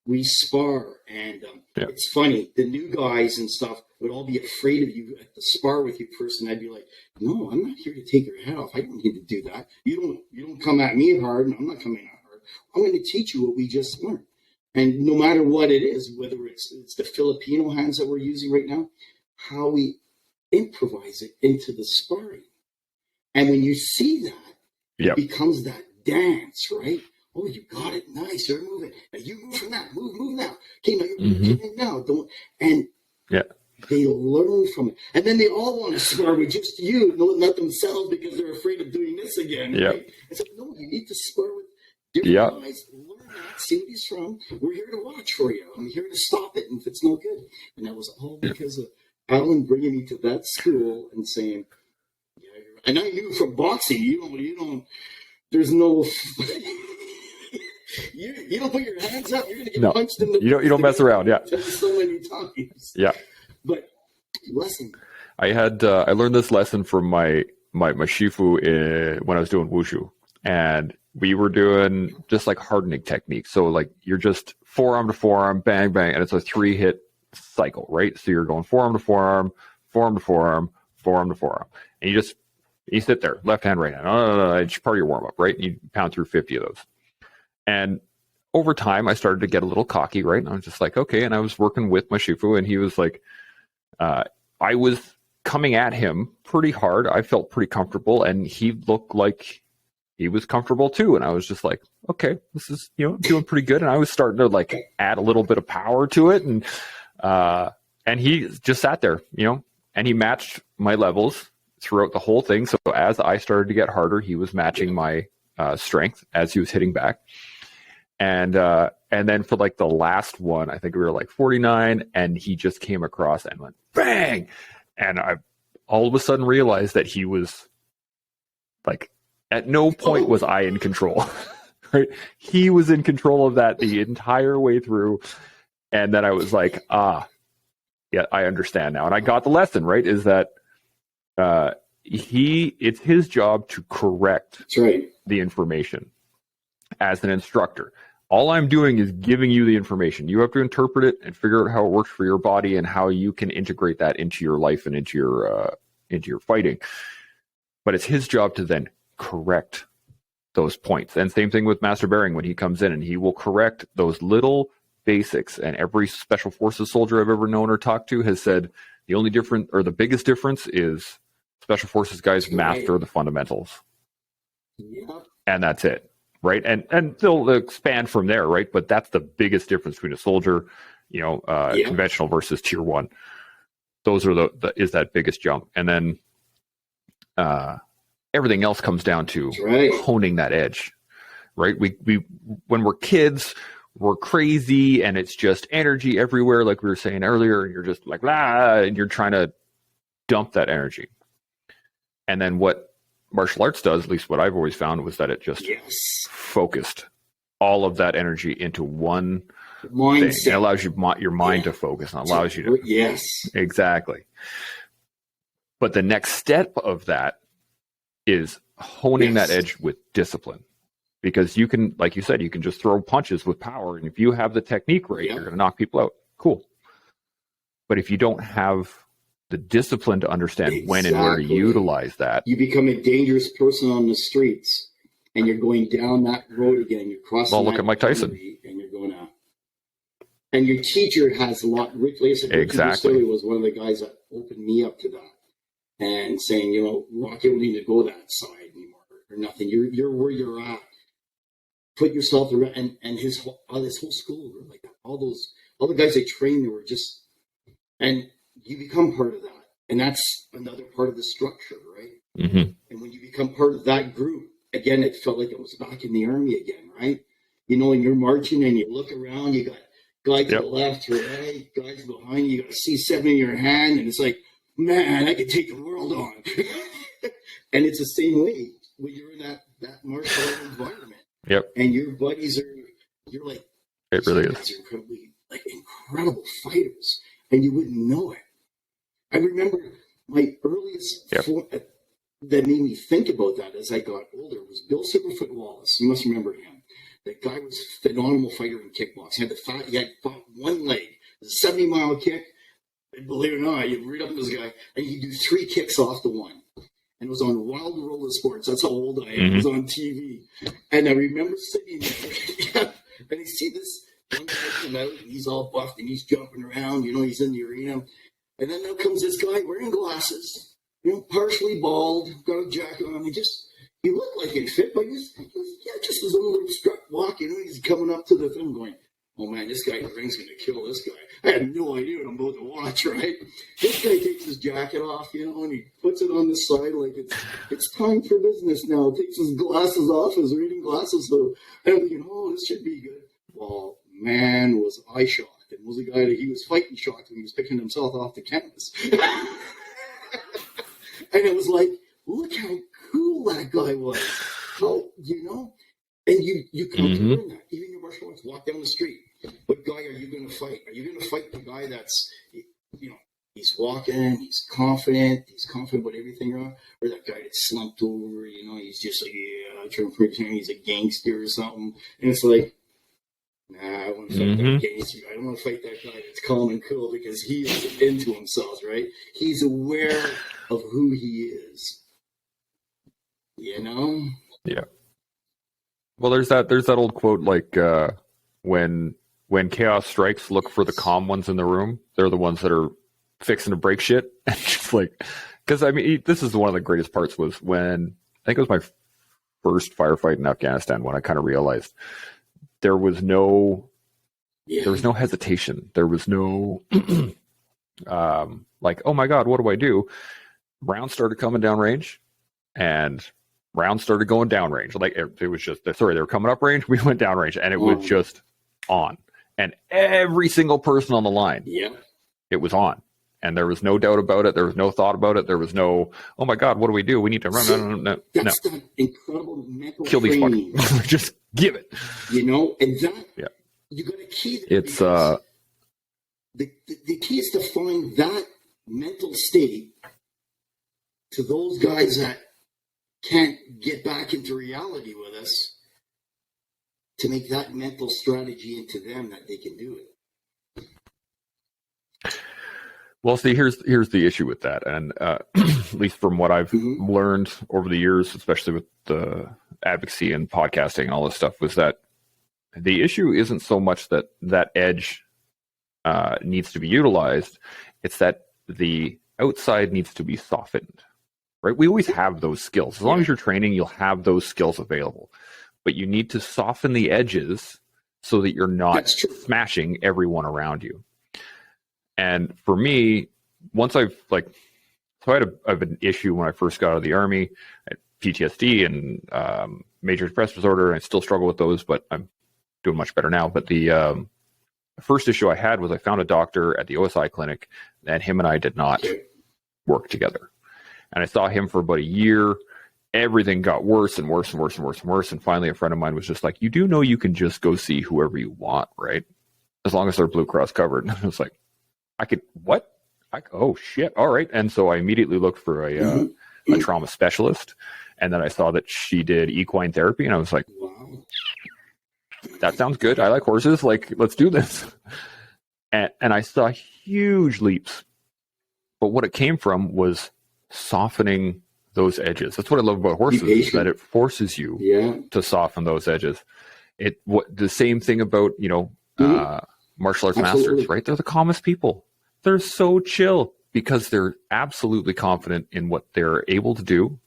Speaker 3: We spar, and it's funny. The new guys and stuff would all be afraid of you at the spar with you first, and I'd be like, no, I'm not here to take your head off. I don't need to do that. You don't come at me hard, and I'm not coming at hard. I'm going to teach you what we just learned. And no matter what it is, whether it's the Filipino hands that we're using right now, how we improvise it into the sparring. And when you see that, it becomes that dance, right? Oh, you got it. Nice. You're moving. Now you move from that. Move now. Okay, now you're moving now. Don't. And They learn from it. And then they all want to spar with just you, not themselves, because they're afraid of doing this again.
Speaker 2: Yep.
Speaker 3: Right? It's like, no, you need to spar with different guys. Learn that. See what he's from. We're here to watch for you. I'm here to stop it if it's no good. And that was all because of Alan bringing me to that school and saying, yeah, you're right. And I knew from boxing, you don't, there's no... You don't put your hands up, you're going to get punched in the...
Speaker 2: You don't mess around, yeah.
Speaker 3: So many times.
Speaker 2: Yeah.
Speaker 3: But lesson.
Speaker 2: I learned this lesson from my shifu when I was doing wushu, and we were doing just like hardening techniques. So like you're just forearm to forearm, bang bang, and it's a 3-hit cycle, right? So you're going forearm to forearm, forearm to forearm, forearm to forearm, and you sit there, left hand, right hand. It's part of your warm up, right? And you pound through 50 of those. And over time, I started to get a little cocky, right? And I was just like, okay. And I was working with my shifu, and he was like, I was coming at him pretty hard. I felt pretty comfortable, and he looked like he was comfortable too. And I was just like, okay, this is, doing pretty good. And I was starting to like add a little bit of power to it. And he just sat there, and he matched my levels throughout the whole thing. So as I started to get harder, he was matching my strength as he was hitting back. And then for like the last one, I think we were like 49, and he just came across and went bang. And I all of a sudden realized that he was like, at no point was I in control, right? He was in control of that the entire way through. And then I was like, yeah, I understand now. And I got the lesson, right? Is that it's his job to correct the information as an instructor. All I'm doing is giving you the information. You have to interpret it and figure out how it works for your body and how you can integrate that into your life and into your fighting. But it's his job to then correct those points. And same thing with Master Bering when he comes in, and he will correct those little basics. And every Special Forces soldier I've ever known or talked to has said the only difference, or the biggest difference, is Special Forces guys master the fundamentals.
Speaker 3: Yep.
Speaker 2: And that's it. Right. And they'll expand from there. Right. But that's the biggest difference between a soldier, conventional versus tier 1. Those are is that biggest jump. And then everything else comes down to honing that edge. Right. We when we're kids, we're crazy and it's just energy everywhere. Like we were saying earlier, and you're just like, and you're trying to dump that energy. And then what martial arts does, at least what I've always found, was that it just focused all of that energy into one thing. It allows your mind to focus, and allows you to exactly. But the next step of that is honing that edge with discipline, because you can, like you said, you can just throw punches with power, and if you have the technique right, you're going to knock people out. Cool. But if you don't have the discipline to understand when and where to utilize that,
Speaker 3: you become a dangerous person on the streets, and you're going down that road again. You're crossing. Well,
Speaker 2: look at Mike Tyson,
Speaker 3: and you're going to. And your teacher has a lot. Rick Lacy was one of the guys that opened me up to that, and saying, Rock, you don't need to go that side anymore or nothing. You're where you're at. Put yourself around, and his whole school were like that. All the guys they trained were just, and you become part of that. And that's another part of the structure, right?
Speaker 2: Mm-hmm.
Speaker 3: And when you become part of that group, again, it felt like it was back in the Army again, right? And you're marching and you look around, you got guys to the left, to the right, guys behind you, got a C7 in your hand, and it's like, man, I could take the world on. And it's the same way when you're in that martial art environment.
Speaker 2: Yep.
Speaker 3: And your buddies you're like,
Speaker 2: it really is.
Speaker 3: Guys are incredible fighters, and you wouldn't know it. I remember my earliest form that made me think about that as I got older was Bill Silverfoot Wallace. You must remember him. That guy was a phenomenal fighter in kickboxing. He had fought one leg. It was a 70-mile kick. And believe it or not, you'd read up this guy, and he'd do 3 kicks off the one. And it was on Wild World of Sports. That's how old I am. Mm-hmm. It was on TV. And I remember sitting there, and I see this one guy come out, and he's all buffed, and he's jumping around. He's in the arena. And then now comes this guy wearing glasses, partially bald, got a jacket on. He looked like he fit, but he was just his own little strut walk. He's coming up to the thing going, oh man, this guy in the ring's going to kill this guy. I had no idea what I'm about to watch, right? This guy takes his jacket off, and he puts it on the side like it's time for business now. Takes his glasses off, his reading glasses. So I'm thinking, oh, this should be good. Well, man, was I shocked. And was the guy that he was fighting shocked when he was picking himself off the canvas. And it was like, look how cool that guy was. How, and you come to learn that. Even your martial arts, walk down the street. What guy are you going to fight? Are you going to fight the guy that's, he's walking, he's confident about everything wrong? Or that guy that's slumped over, he's just like, trying to pretend he's a gangster or something. And it's like, nah, I want to fight that gangster. I don't want to fight that guy that's calm and cool because he is into himself, right? He's aware of who he is.
Speaker 2: Yeah. Well, there's that old quote like when chaos strikes, look for the calm ones in the room. They're the ones that are fixing to break shit. And just like, because I mean, this is one of the greatest parts was when I think it was my first firefight in Afghanistan when I kind of realized there was no hesitation. There was no like, oh my God, what do I do? Rounds started coming down range, and rounds started going down range. Like it was just, they were coming up range, we went down range, and it was just on. And every single person on the line, it was on. And there was no doubt about it. There was no thought about it. There was no, oh my God, what do we do? We need to run. No.
Speaker 3: That's the incredible mental
Speaker 2: kill these fuckers. Just give it.
Speaker 3: And that, you got to key that.
Speaker 2: It's,
Speaker 3: the key is to find that mental state to those guys that can't get back into reality with us, to make that mental strategy into them that they can do it.
Speaker 2: Well, see, here's the issue with that, and at least from what I've learned over the years, especially with the advocacy and podcasting and all this stuff, was that the issue isn't so much that edge needs to be utilized; it's that the outside needs to be softened. Right? We always have those skills. As long as you're training, you'll have those skills available. But you need to soften the edges so that you're not smashing everyone around you. And for me, once I had an issue when I first got out of the Army, I had PTSD and major depressive disorder, and I still struggle with those, but I'm doing much better now. But the first issue I had was I found a doctor at the OSI clinic, and him and I did not work together. And I saw him for about a year. Everything got worse and worse and worse and worse and worse. And finally, a friend of mine was just like, you do know you can just go see whoever you want, right? As long as they're Blue Cross covered. And I was like, what? Oh, shit. All right. And so I immediately looked for a trauma specialist. And then I saw that she did equine therapy. And I was like, wow, that sounds good. I like horses. Like, let's do this. And I saw huge leaps. But what it came from was softening those edges. That's what I love about horses, is that it forces you to soften those edges. The same thing about, martial arts masters, right? They're the calmest people. They're so chill because they're absolutely confident in what they're able to do,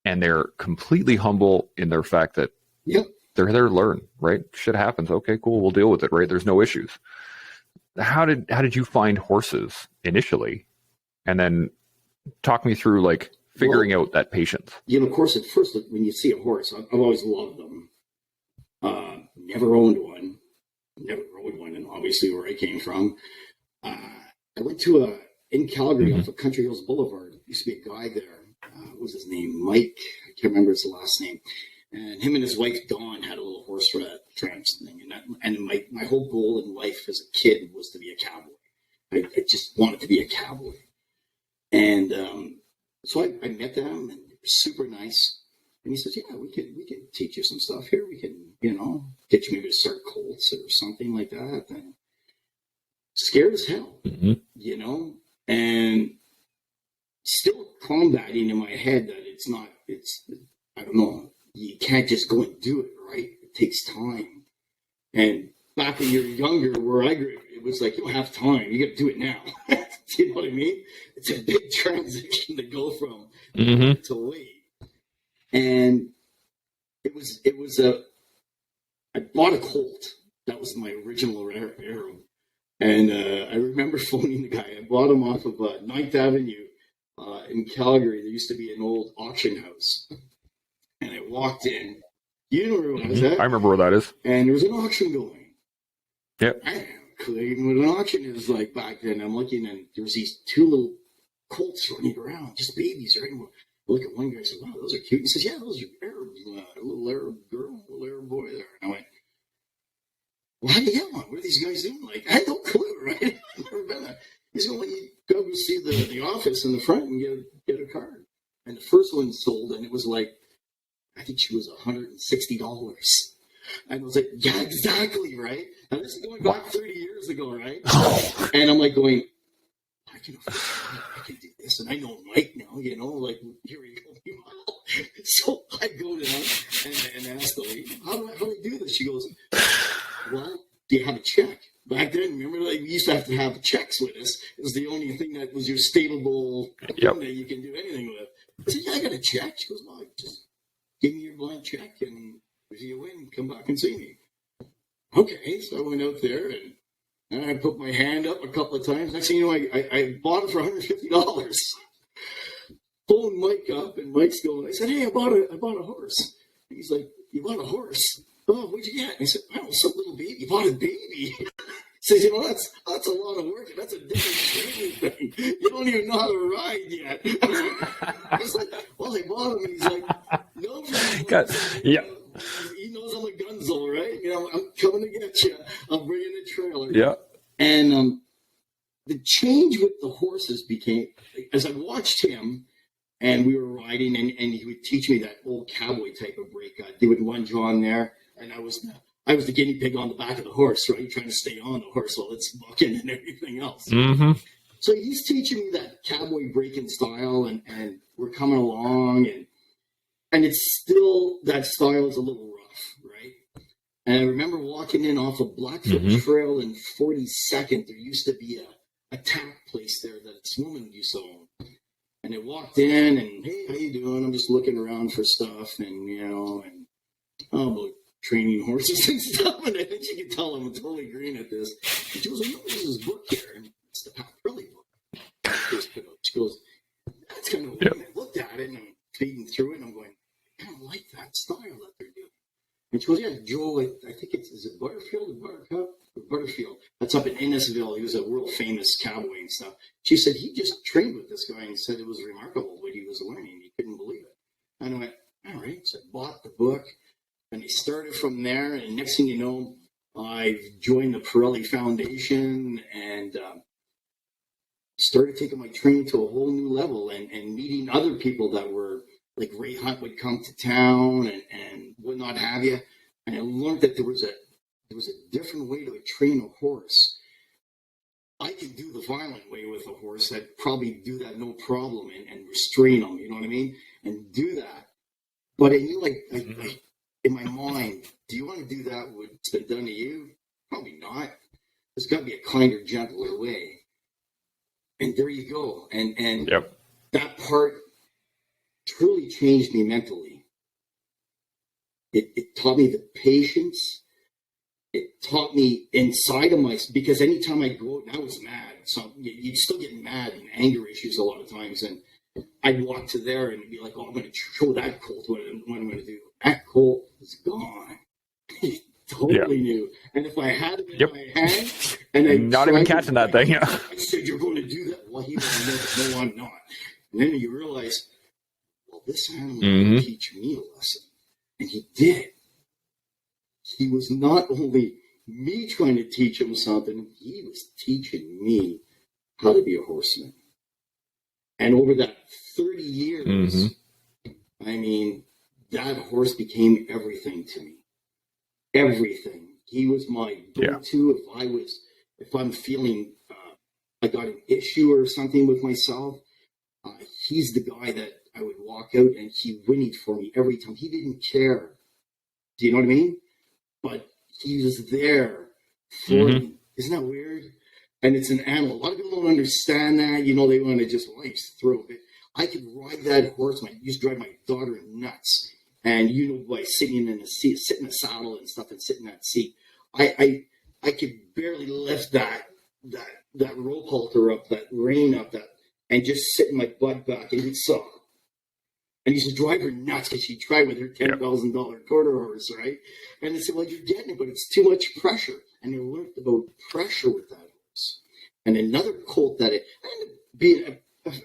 Speaker 2: and they're completely humble in their fact that they're there to learn, right? Shit happens. Okay, cool. We'll deal with it, right? There's no issues. How did you find horses initially? And then talk me through figuring out that patience.
Speaker 3: Of course, at first, when you see a horse, I've always loved them. Never owned one. Never rode one, and obviously where I came from. I went to in Calgary off of Country Hills Boulevard. There used to be a guy there. What was his name? Mike. I can't remember his last name. And him and his wife, Dawn, had a little horse trance thing. And my whole goal in life as a kid was to be a cowboy. I just wanted to be a cowboy. And so I met them, and they were super nice. And he says, yeah, we can teach you some stuff here. We can, get you maybe to start colts or something like that. And scared as hell, and still combating in my head that I don't know, you can't just go and do it, right? It takes time. And back when you're younger, where I grew, it was like, you don't have time. You got to do it now. You know what I mean? It's a big transition to go from to wait. And I bought a colt That was my original arrow. And I remember phoning the guy. I bought him off of 9th Avenue in Calgary. There used to be an old auction house. And I walked in. You know where it was at?
Speaker 2: I remember where that is.
Speaker 3: And there was an auction going.
Speaker 2: Yep.
Speaker 3: I don't know what an auction is like back then. I'm looking, and there was these 2 little colts running around, just babies, right? And I look at one guy and say, wow, those are cute. He says, yeah, those are Arab, a little Arab girl, a little Arab boy there. And I went, well, how do you get one? What are these guys doing? Like, I had no clue, right? I've never been there. He's going to go see the office in the front and get a card. And the first one sold, and it was like, I think she was $160. And I was like, yeah, exactly, right? And this is going back 30 years ago, right? And I'm like going, I can do this. And I know Mike now, like, here we go. So I go down and ask the lady, how do I do this? She goes, well, do you have a check? Back then, remember, like, we used to have checks with us. It was the only thing that was your stateable thing that you can do anything with. I said, yeah, I got a check. She goes, no, just give me your blank check, and if you win, come back and see me. Okay, so I went out there, and I put my hand up a couple of times. Next thing you know, I bought it for $150. Phoned Mike up, and Mike's going, I said, hey, I bought a horse. And he's like, you bought a horse? Oh, what'd you get? And I said, oh, some little baby. You bought a baby? He says, that's a lot of work, and that's a different training thing. You don't even know how to ride yet. He's like, well, I bought him, and he's like, no,
Speaker 2: yeah.
Speaker 3: He knows I'm a gunzo, right? I'm coming to get you. I'm bringing the trailer.
Speaker 2: Yeah.
Speaker 3: And the change with the horses became, as I watched him, and we were riding, and he would teach me that old cowboy type of break. They would lunge on there, and I was the guinea pig on the back of the horse, right? Trying to stay on the horse while it's bucking and everything else.
Speaker 2: Mm-hmm.
Speaker 3: So he's teaching me that cowboy breaking style, and we're coming along, and it's still, that style is a little rough, right? And I remember walking in off of Blackfoot Trail in 42nd. There used to be a tack place there that this woman used to own. And I walked in, and hey, how you doing? I'm just looking around for stuff, and about training horses and stuff. And I think she could tell I'm totally green at this. And she goes, I know there's this book here, and it's the Pat Burley book. She goes, that's kind of I looked at it, and I'm feeding through it, and I'm going, I don't like that style that they're doing. And she goes, yeah, Joe, I think is it Butterfield or Buttercup? Butterfield. That's up in Innisville. He was a world famous cowboy and stuff. She said he just trained with this guy and said it was remarkable what he was learning. He couldn't believe it. And I went, all right. So I bought the book, and I started from there. And next thing you know, I joined the Pirelli Foundation and started taking my training to a whole new level and meeting other people that were, like Ray Hunt would come to town and would not have you. And I learned that there was a different way to train a horse. I can do the violent way with a horse. I'd probably do that no problem and restrain them, you know what I mean? And do that. But I knew, like in my mind, do you want to do that what's been done to you? Probably not. There's got to be a kinder, gentler way. And there you go. And that part truly changed me mentally. It taught me the patience. It taught me inside of myself, because anytime I go out, and I was mad. So you'd still get mad and anger issues a lot of times. And I'd walk to there and be like, oh, I'm going to show that colt what I'm going to do. That colt is gone. He totally knew. And if I had it in my hand, and I
Speaker 2: not even catching that thing.
Speaker 3: I said, you're going to do that. Well, he was no, I'm not. And then you realize, well, this animal will teach me a lesson. And he did. He was not only me trying to teach him something, he was teaching me how to be a horseman. And over that 30 years, I mean, that horse became everything to me. Everything. He was my go-to. If I'm feeling I got an issue or something with myself, he's the guy that I would walk out and he whinnied for me every time. He didn't care. Do you know what I mean? But he was there for me. Isn't that weird? And it's an animal. A lot of people don't understand that. You know, they want to just throw it. I could ride that horse. I used to drive my daughter nuts. And, you know, by sitting in a seat, sit in a saddle and stuff and sit in that seat, I could barely lift that rope halter up, that rein up, and just sit my butt back, and it's so. And he used to drive her nuts because she tried with her $10,000 quarter horse, right? And I said, well, you're getting it, but it's too much pressure. And I learned about pressure with that horse. And another colt that I ended up being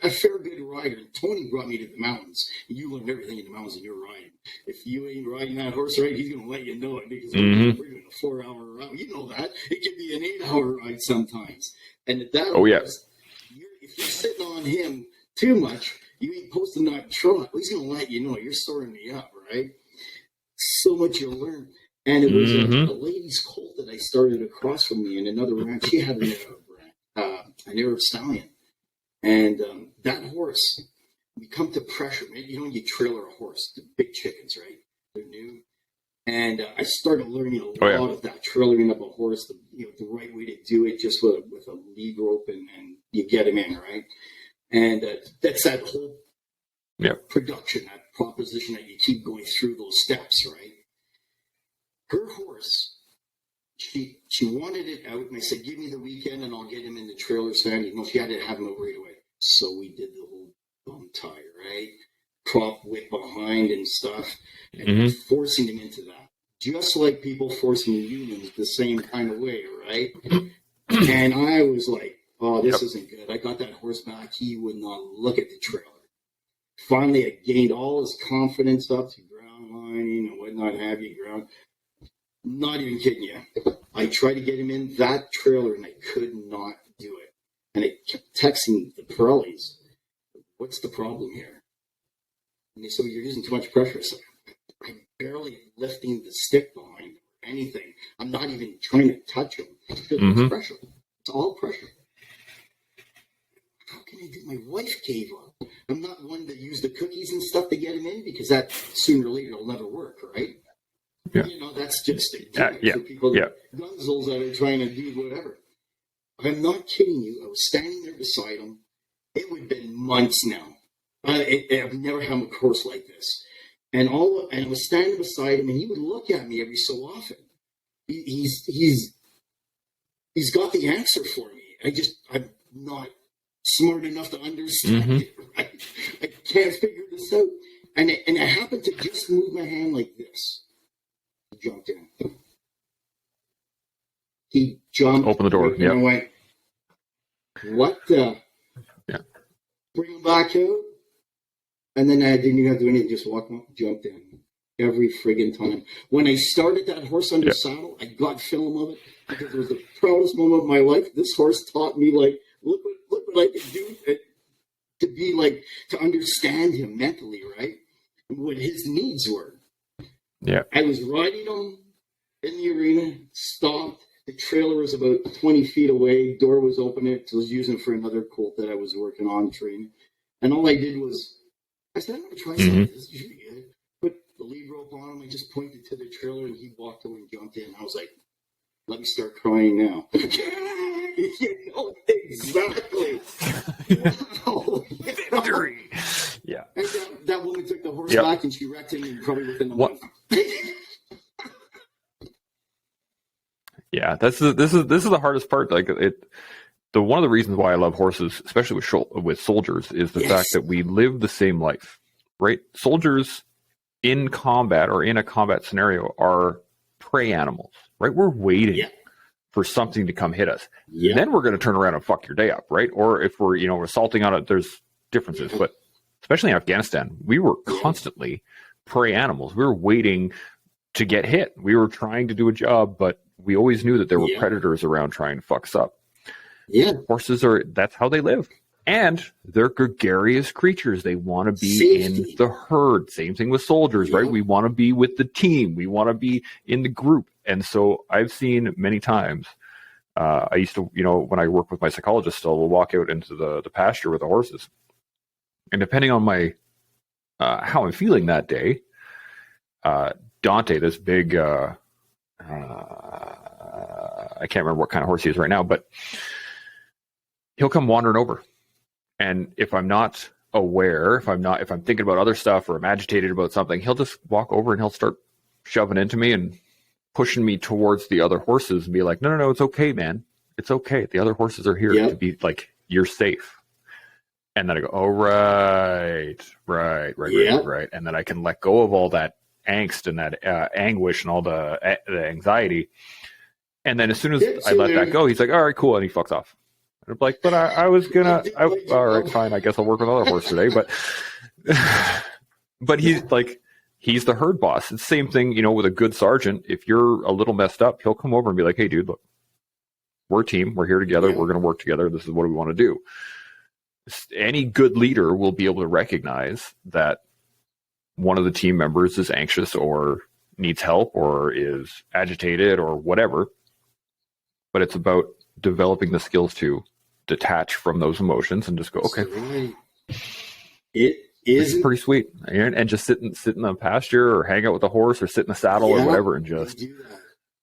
Speaker 3: a fair good rider. And Tony brought me to the mountains. You learn everything in the mountains and you're riding. If you ain't riding that horse right, he's going to let you know it because we're doing a 4-hour ride. You know that. It can be an 8-hour ride sometimes. And that horse, if you're sitting on him too much, you ain't posting that trot. He's going to let you know you're storing me up, right? So much you'll learn. And it was a lady's colt that I started across from me in another ranch. She had an Arab stallion. And that horse, we come to pressure. You know, you trailer a horse, the big chickens, right? They're new. And I started learning a lot of that, trailering up a horse, the right way to do it, just with a lead rope, and you get him in, right? And that's that whole production, that proposition that you keep going through those steps, right? Her horse, she wanted it out, and I said, give me the weekend and I'll get him in the trailer stand. You know, she had to have him out right away. So we did the whole bum tie, right? Prop whip behind and stuff, and forcing him into that. Just like people forcing unions the same kind of way, right? And I was like, oh, this isn't good. I got that horse back. He would not look at the trailer. Finally, I gained all his confidence up to ground lining and whatnot have you, ground. Not even kidding you. I tried to get him in that trailer, and I could not do it. And I kept texting the Pirellis, what's the problem here? And they said, well, you're using too much pressure. So I'm barely lifting the stick behind or anything. I'm not even trying to touch him. It's pressure. It's all pressure. How can I do? My wife gave up. I'm not one that used the cookies and stuff to get him in, because that sooner or later will never work, right? Yeah. You know, that's just a gimmick for people, gunzels that are trying to do whatever. I'm not kidding you. I was standing there beside him. It would have been months now. I've never had a course like this. And I was standing beside him, and he would look at me every so often. He's got the answer for me. I'm not smart enough to understand it. Right? I can't figure this out. And I happened to just move my hand like this. He jumped in. He jumped.
Speaker 2: Open the door.
Speaker 3: And I went, what the?
Speaker 2: Yeah.
Speaker 3: Bring him back out. And then I didn't even have to do anything. Just walked up, jumped in. Every friggin' time. When I started that horse under saddle, I got film of it, because it was the proudest moment of my life. This horse taught me, like, look what I could do to be like, to understand him mentally, right? And what his needs were.
Speaker 2: Yeah.
Speaker 3: I was riding him in the arena, stopped. The trailer was about 20 feet away. Door was open. I was using it for another colt that I was working on training. And all I did was, I said, I'm going to try something. This is really good. Put the lead rope on him. I just pointed to the trailer, and he walked over and jumped in. I was like, let me start crying now. You know, exactly. Wow.
Speaker 2: Victory. Yeah.
Speaker 3: And that woman took the horse back, and she wrecked him probably within a month.
Speaker 2: Yeah, this is the hardest part. Like one of the reasons why I love horses, especially with soldiers, is the fact that we live the same life, right? Soldiers in combat or in a combat scenario are prey animals, right? We're waiting for something to come hit us. Yeah. Then we're going to turn around and fuck your day up, right? Or if we're assaulting on it, there's differences. But especially in Afghanistan, we were constantly prey animals. We were waiting to get hit. We were trying to do a job, but we always knew that there were predators around trying to fuck us up. Yeah. Horses that's how they live. And they're gregarious creatures. They want to be in the herd. Same thing with soldiers, right? We want to be with the team. We want to be in the group. And so I've seen many times, I used to, when I work with my psychologist still, we'll walk out into the pasture with the horses. And depending on my, how I'm feeling that day, Dante, this big, I can't remember what kind of horse he is right now, but he'll come wandering over. And if I'm not aware, if I'm thinking about other stuff or I'm agitated about something, he'll just walk over and he'll start shoving into me. And pushing me towards the other horses and be like, no, it's okay, man. It's okay. The other horses are here to be like, you're safe. And then I go, oh, right. And then I can let go of all that angst and that anguish and all the anxiety. And then as soon as I let that go, he's like, all right, cool. And he fucks off. And I'm like, but I was going to, all right, fine. I guess I'll work with another horse today. But he's like, he's the herd boss. It's the same thing, with a good sergeant. If you're a little messed up, he'll come over and be like, hey, dude, look, we're a team. We're here together. We're going to work together. This is what we want to do. Any good leader will be able to recognize that one of the team members is anxious or needs help or is agitated or whatever. But it's about developing the skills to detach from those emotions and just go, okay. It's pretty sweet. And just sit in the pasture or hang out with the horse or sit in the saddle or whatever and just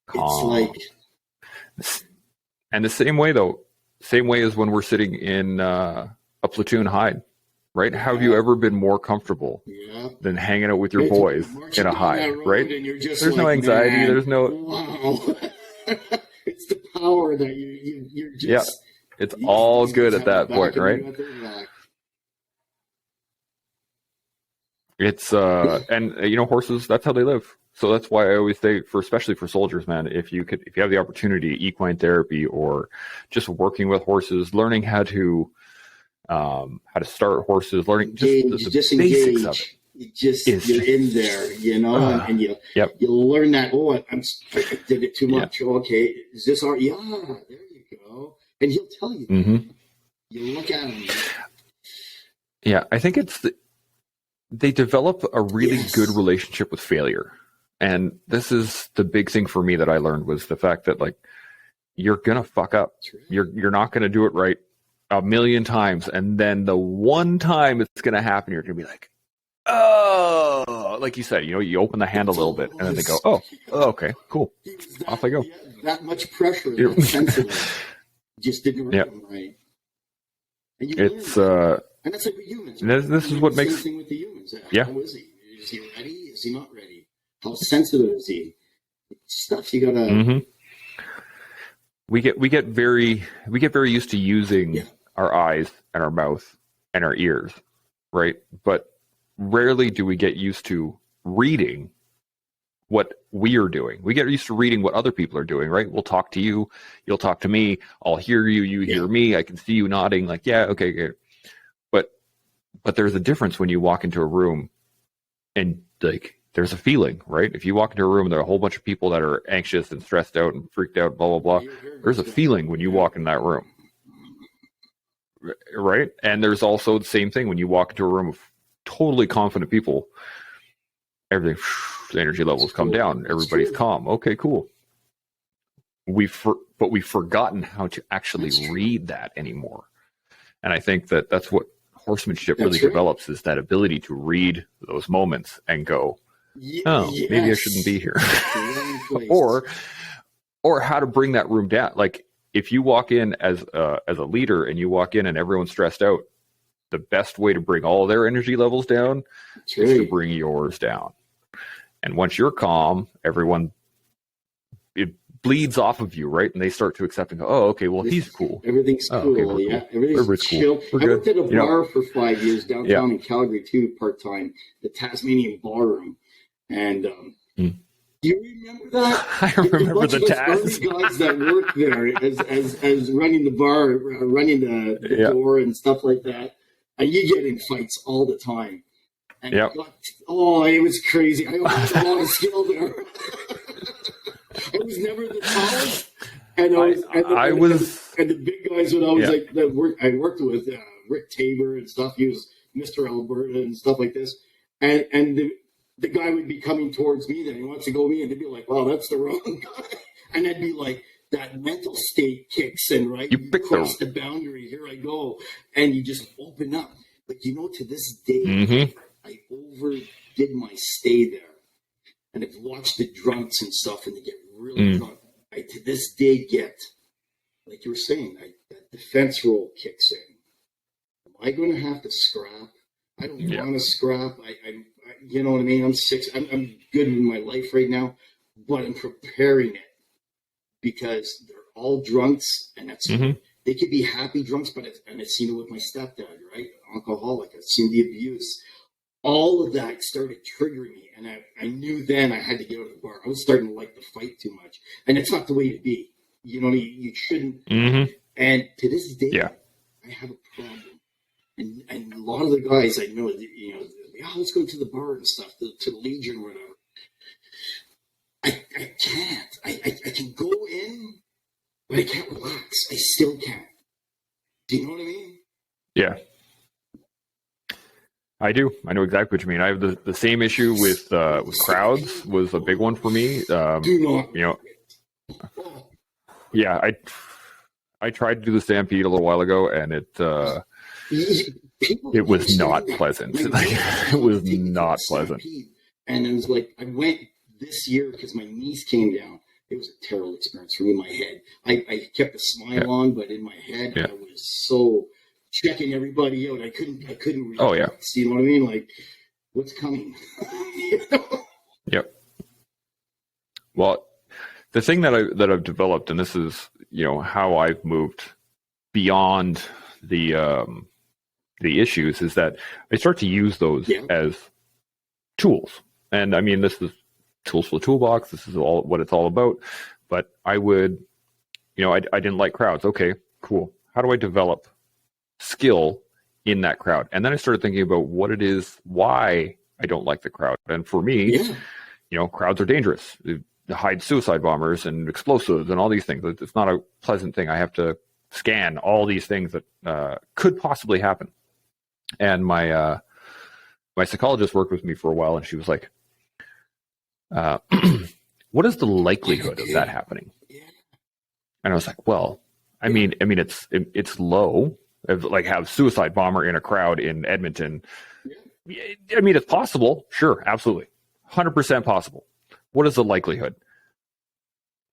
Speaker 2: calm. And the same way as when we're sitting in a platoon hide, right? Have you ever been more comfortable than hanging out with your boys in a hide, right? There's no anxiety. There's no...
Speaker 3: Wow. It's the power that you're just...
Speaker 2: Yeah, it's all good at that point, right? It's and horses, that's how they live. So that's why I always say, especially for soldiers, man, if you have the opportunity, equine therapy or just working with horses, learning how to start horses, learning just the basics of it.
Speaker 3: You're in there, and you learn that. Oh, I did it too much. Yeah. Okay, is this art? Yeah, there you go. And he'll tell you. Mm-hmm. You look at him.
Speaker 2: Yeah, I think they develop a really good relationship with failure. And this is the big thing for me that I learned was the fact that, like, you're going to fuck up. You're not going to do it right a million times. And then the one time it's going to happen, you're going to be like, oh, like you said, you open the hand a little bit and then they go, oh okay, cool. Off I go.
Speaker 3: That much pressure, that sensitive, just didn't work right. And
Speaker 2: it's,
Speaker 3: and that's like with humans.
Speaker 2: This is what makes...
Speaker 3: Same thing with the humans. How is he? Is he ready? Is he not ready? How sensitive is he? Stuff you gotta...
Speaker 2: Mm-hmm. We get very used to using our eyes and our mouth and our ears, right? But rarely do we get used to reading what we are doing. We get used to reading what other people are doing, right? We'll talk to you, you'll talk to me, I'll hear you, you hear me, I can see you nodding, like, yeah, okay, good. But there's a difference when you walk into a room and, like, there's a feeling, right? If you walk into a room and there are a whole bunch of people that are anxious and stressed out and freaked out, blah, blah, blah, there's a feeling when you walk in that room, right? And there's also the same thing when you walk into a room of totally confident people, everything, the energy levels come down, everybody's calm. Okay, cool. But we've forgotten how to actually read that anymore. And I think that's what horsemanship really develops, is that ability to read those moments and go, maybe I shouldn't be here. or how to bring that room down. Like, if you walk in as a leader and you walk in and everyone's stressed out, the best way to bring all their energy levels down is to bring yours down. And once you're calm, it bleeds off of you, right? And they start to accept and go, oh, okay, well, he's cool.
Speaker 3: Everything's cool.
Speaker 2: Okay,
Speaker 3: Cool.
Speaker 2: Everybody's
Speaker 3: chill.
Speaker 2: Cool.
Speaker 3: I worked at a bar for 5 years downtown in Calgary too, part-time, the Tasmanian Ballroom. And do you remember that?
Speaker 2: I remember the
Speaker 3: early guys that worked there as running the bar, running the door and stuff like that. And you get in fights all the time. And it was crazy. I had a lot of skill there. I was never the tallest, and and the big guys would always I worked with Rick Tabor and stuff. He was Mr. Alberta and stuff like this, and the guy would be coming towards me. Then he wants to go me, and they'd be like, "Wow, that's the wrong guy," and I'd be like, that mental state kicks in, right? You cross the boundary. Here I go, and you just open up. But to this day, I overdid my stay there. And I've watched the drunks and stuff, and they get really drunk. I, to this day, get, like you were saying, that defense role kicks in. Am I going to have to scrap? I don't want to scrap. I you know what I mean? I'm 6. I'm good in my life right now, but I'm preparing it because they're all drunks, and that's they could be happy drunks, but I've seen it with my stepdad, right? Alcoholic. I've seen the abuse. All of that started triggering me, and I knew then I had to get out of the bar. I was starting to like the fight too much, and it's not the way to be. You know, you shouldn't. And to this day, I have a problem. And a lot of the guys I know, you know, let's go to the bar and stuff, to the Legion or whatever. I can't. I can go in, but I can't relax. I still can't. Do you know what I mean?
Speaker 2: Yeah. I do. I know exactly what you mean. I have the same issue with crowds was a big one for me.
Speaker 3: Do not.
Speaker 2: You know, yeah, I tried to do the Stampede a little while ago, and it was not pleasant. It was not pleasant.
Speaker 3: And it was like, I went this year because my knees came down. It was a terrible experience for me in my head. I kept a smile on, but in my head, I was so checking everybody out. I couldn't relax.
Speaker 2: Oh, yeah.
Speaker 3: You know what I mean? Like, what's coming? You know?
Speaker 2: Yep. Well, the thing that I've developed, and this is, you know, how I've moved beyond the issues, is that I start to use those as tools. And I mean, this is tools for the toolbox. This is all what it's all about. But I would, you know, I didn't like crowds. Okay, cool. How do I develop skill in that crowd? And then I started thinking about what it is, why I don't like the crowd. And for me, you know, crowds are dangerous. They hide suicide bombers and explosives and all these things. It's not a pleasant thing. I have to scan all these things that could possibly happen. And my psychologist worked with me for a while, and she was like, what is the likelihood of that happening? And I was like, well, I mean, it's low. Like, have suicide bomber in a crowd in Edmonton. I mean, it's possible. Sure, absolutely. 100% possible. What is the likelihood?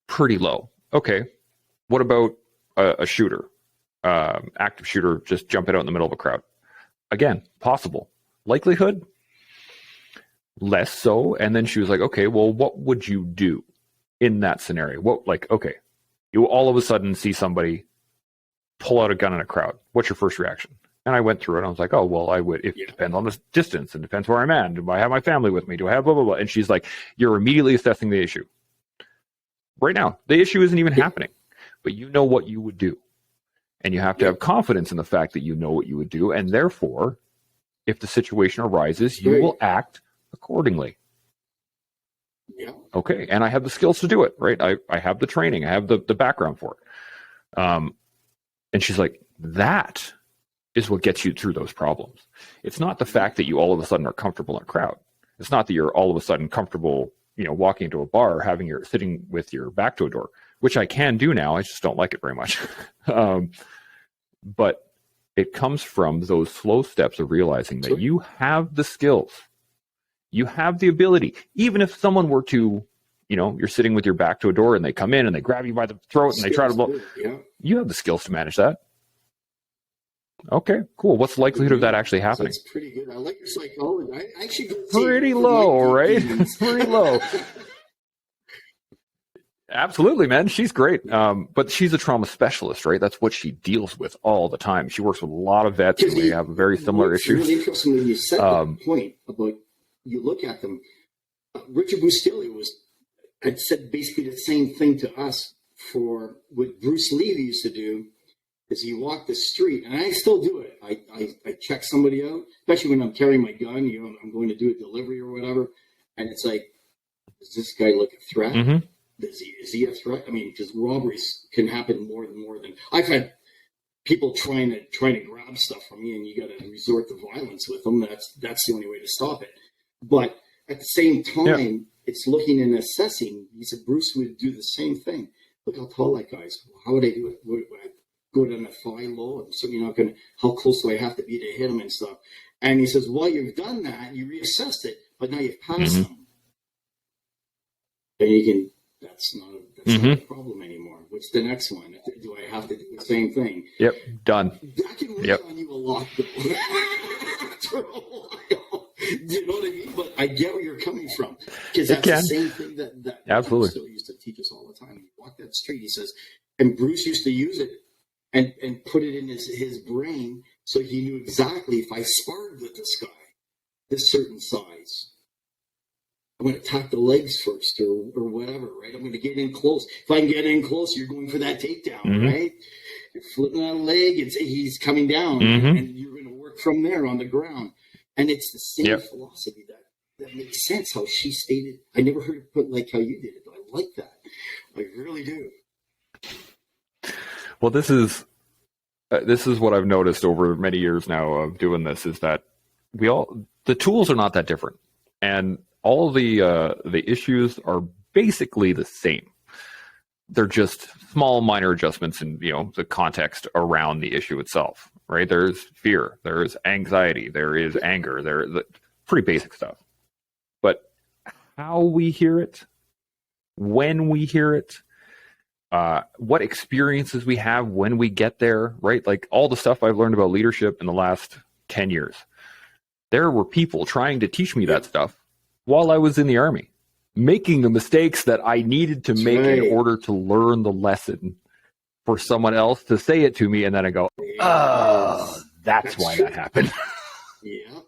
Speaker 2: Pretty low. Okay. What about a shooter, active shooter, just jumping out in the middle of a crowd? Again, possible. Likelihood? Less so. And then she was like, okay, well, what would you do in that scenario? Okay, you all of a sudden see somebody pull out a gun in a crowd. What's your first reaction? And I went through it, and I was like, oh, well, it depends on the distance, and depends where I'm at. Do I have my family with me? Do I have blah, blah, blah? And she's like, you're immediately assessing the issue. Right now, the issue isn't even happening, but you know what you would do. And you have to have confidence in the fact that you know what you would do. And therefore, if the situation arises, you will act accordingly.
Speaker 3: Yeah.
Speaker 2: Okay. And I have the skills to do it, right? I have the training. I have the background for it. And she's like, that is what gets you through those problems. It's not the fact that you all of a sudden are comfortable in a crowd. It's not that you're all of a sudden comfortable, you know, walking into a bar, sitting with your back to a door, which I can do now. I just don't like it very much. But it comes from those slow steps of realizing that you have the skills. You have the ability. Even if someone were to, you know, you're sitting with your back to a door and they come in and they grab you by the throat and they try to blow. You have the skills to manage that. Okay, cool. What's the likelihood of that actually happening?
Speaker 3: That's pretty good. I like your psychology. I actually go
Speaker 2: pretty low, right? Pretty low. Absolutely, man. She's great. But she's a trauma specialist, right? That's what she deals with all the time. She works with a lot of vets, and we have very similar issues.
Speaker 3: It's really interesting when you said that point about, you look at them. Richard Bustilli had said basically the same thing to us for what Bruce Lee used to do. Is he walked the street, and I still do it. I check somebody out, especially when I'm carrying my gun. You know, I'm going to do a delivery or whatever, and it's like, does this guy look a threat? Is he a threat? I mean, because robberies can happen more than I've had people trying to grab stuff from me, and you got to resort to violence with them. That's the only way to stop it. But at the same time, it's looking and assessing. He said Bruce would do the same thing. Look how tall that guy is. How would I do it? Would I go down a fly low? I'm certainly not going to. How close do I have to be to hit him and stuff? And he says, well, you've done that. You reassessed it, but now you've passed them. And you can. That's not a problem anymore. What's the next one? Do I have to do the same thing?
Speaker 2: Yep, done.
Speaker 3: That can weigh on you a lot, though. After a while. you know what I mean? But I get where you're coming from, because that's the same thing that
Speaker 2: absolutely
Speaker 3: still used to teach us all the time. He walked that street, he says, and Bruce used to use it and put it in his brain, so he knew exactly, if I sparred with this guy, this certain size, I'm going to attack the legs first, or whatever, right? I'm going to get in close. If I can get in close, you're going for that takedown, right? You're flipping that leg, and he's coming down, and you're going to work from there on the ground. And it's the same philosophy that makes sense how she stated. I never heard it put like how you did it, but I like that. I really do.
Speaker 2: Well, this is what I've noticed over many years now of doing this, is that the tools are not that different, and all the issues are basically the same. They're just small, minor adjustments in the context around the issue itself, right? There's fear, there's anxiety, there is anger, there's pretty basic stuff. But how we hear it, when we hear it, what experiences we have when we get there, right? Like all the stuff I've learned about leadership in the last 10 years. There were people trying to teach me that stuff while I was in the Army, making the mistakes that I needed to make in order to learn the lesson for someone else to say it to me. And then I go, oh, that's why that happened.
Speaker 3: Yeah.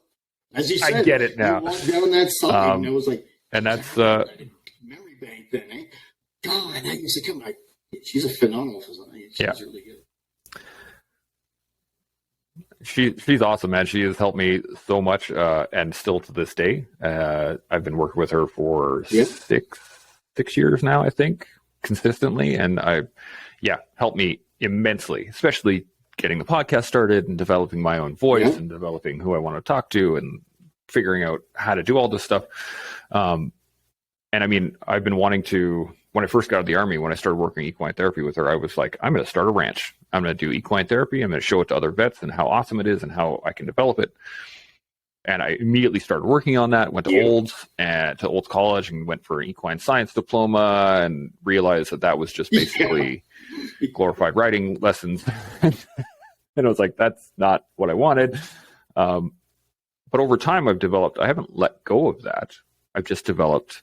Speaker 3: As you said,
Speaker 2: I get it now.
Speaker 3: You walked down that side, and it was like,
Speaker 2: and that's
Speaker 3: memory bank then, eh? God, that used to come. She's a phenomenal physician. She's really good.
Speaker 2: She's awesome, man. She has helped me so much, and still to this day. I've been working with her for 6 years now, I think, consistently, and helped me immensely, especially getting the podcast started and developing my own voice and developing who I want to talk to and figuring out how to do all this stuff. And I mean, I've been wanting to. When I first got out of the Army, when I started working equine therapy with her, I was like, I'm going to start a ranch. I'm going to do equine therapy. I'm going to show it to other vets and how awesome it is and how I can develop it. And I immediately started working on that, went to Olds College and went for an equine science diploma, and realized that was just basically glorified riding lessons. And I was like, that's not what I wanted. But over time, I haven't let go of that. I've just developed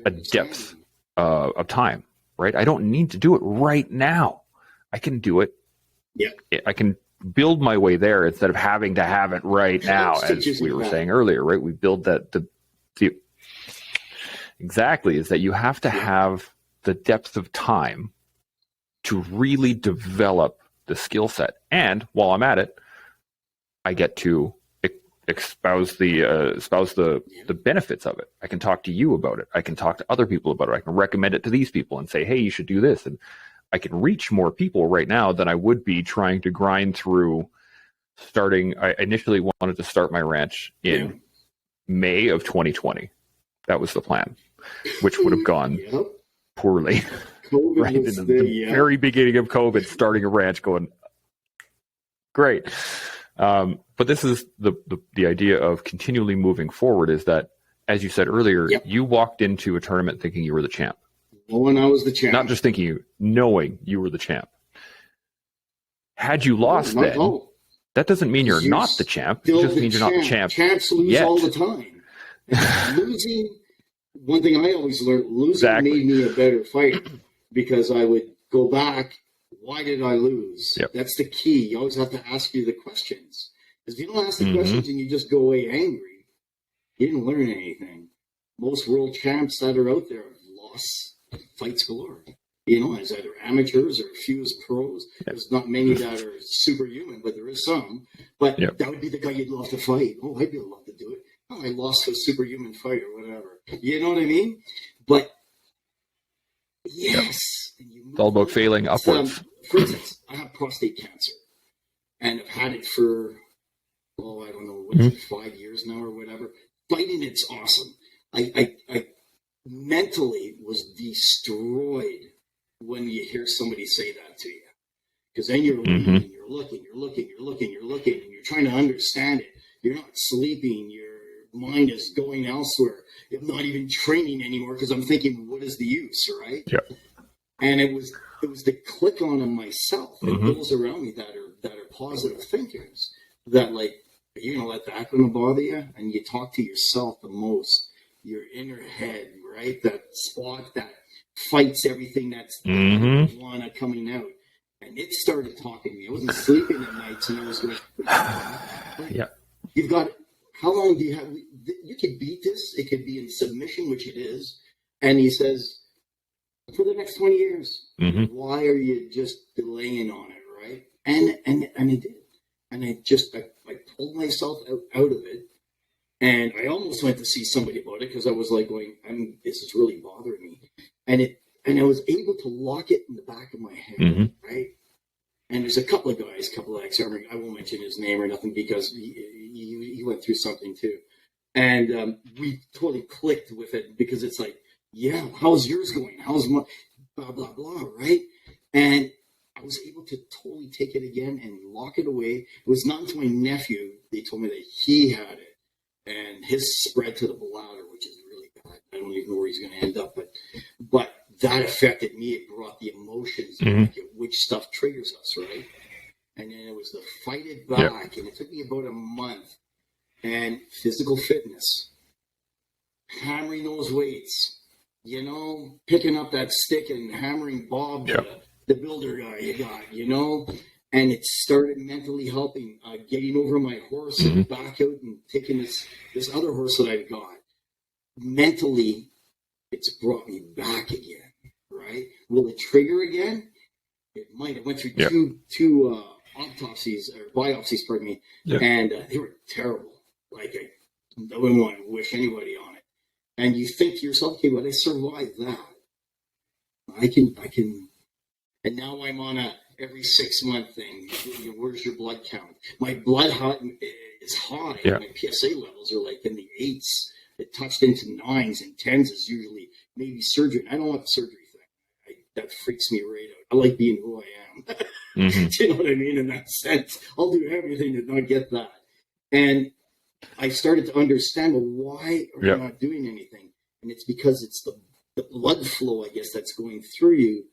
Speaker 2: a depth of time, right? I don't need to do it right now. I can do it. Yeah. I can build my way there instead of having to have it right now, as we were saying earlier, right? We build exactly, is that you have to have the depth of time to really develop the skill set. And while I'm at it, I get to espouse the benefits of it. I can talk to you about it. I can talk to other people about it. I can recommend it to these people and say, hey, you should do this. And I can reach more people right now than I would be trying to grind through starting. I initially wanted to start my ranch in May of 2020. That was the plan, which would have gone poorly. Right in the very beginning of COVID, starting a ranch going, great. But this is the idea of continually moving forward, is that, as you said earlier, you walked into a tournament thinking you were the champ.
Speaker 3: Knowing I was the champ.
Speaker 2: Not just knowing you were the champ. Had you lost then, that doesn't mean you're not the champ. It just means you're not the champ.
Speaker 3: Champs lose all the time. Losing, one thing I always learned, losing made me a better fighter, because I would go back, why did I lose? That's the key. You always have to ask you the questions. Because if you don't ask the questions and you just go away angry, you didn't learn anything. Most world champs that are out there have lost fights galore. As either amateurs or a few as pros. There's not many that are superhuman, but there is some. But that would be the guy you'd love to fight. Oh, I'd love to do it. Oh, I lost to a superhuman fight or whatever. You know what I mean? But yes.
Speaker 2: It's all about failing upwards.
Speaker 3: For instance, I have prostate cancer. And I've had it for, I don't know, 5 years now or whatever. Fighting it's awesome. I mentally was destroyed when you hear somebody say that to you. Because then you're looking, and you're looking, and you're trying to understand it. You're not sleeping. Your mind is going elsewhere. I'm not even training anymore because I'm thinking, what is the use, right?
Speaker 2: Yeah.
Speaker 3: And it was the click on myself and those around me that are positive thinkers that, like, are you going to let that going to bother you? And you talk to yourself the most, your inner head, right? That spot that fights everything that's wanna coming out. And it started talking to me. I wasn't sleeping at nights, and I was going,
Speaker 2: Yeah.
Speaker 3: you've got, how long do you have? You could beat this. It could be in submission, which it is. And he says, for the next 20 years, why are you just delaying on it, right? And I did. And I pulled myself out of it. And I almost went to see somebody about it because I was like going, this is really bothering me. And I was able to lock it in the back of my head, right? And there's a couple of ex-army, I won't mention his name or nothing because he went through something too. And we totally clicked with it because it's like, yeah, how's yours going? How's my, blah, blah, blah, right? And I was able to totally take it again and lock it away. It was not until my nephew, they told me that he had it. And his spread to the bladder, which is really bad. I don't even know where he's going to end up. But that affected me. It brought the emotions, which stuff triggers us, right? And then it was to fight it back. And it took me about a month. And physical fitness, hammering those weights, picking up that stick and hammering Bob, the builder guy you got, and it started mentally helping, getting over my horse and back out and taking this other horse that I've got. Mentally, it's brought me back again, right? Will it trigger again? It might. I went through two autopsies or biopsies, pardon me, and they were terrible. Like I wouldn't want to wish anybody on it. And you think to yourself, okay, but I survived that. I can. And now I'm on a every 6 month thing. Where's your blood count? My blood is high. Yeah. My PSA levels are like in the 8s. It touched into 9s and 10s is usually maybe surgery. I don't want the surgery thing. That freaks me right out. I like being who I am. Do you know what I mean? In that sense, I'll do everything to not get that. And I started to understand, well, why are we not doing anything? And it's because it's the blood flow, I guess, that's going through you.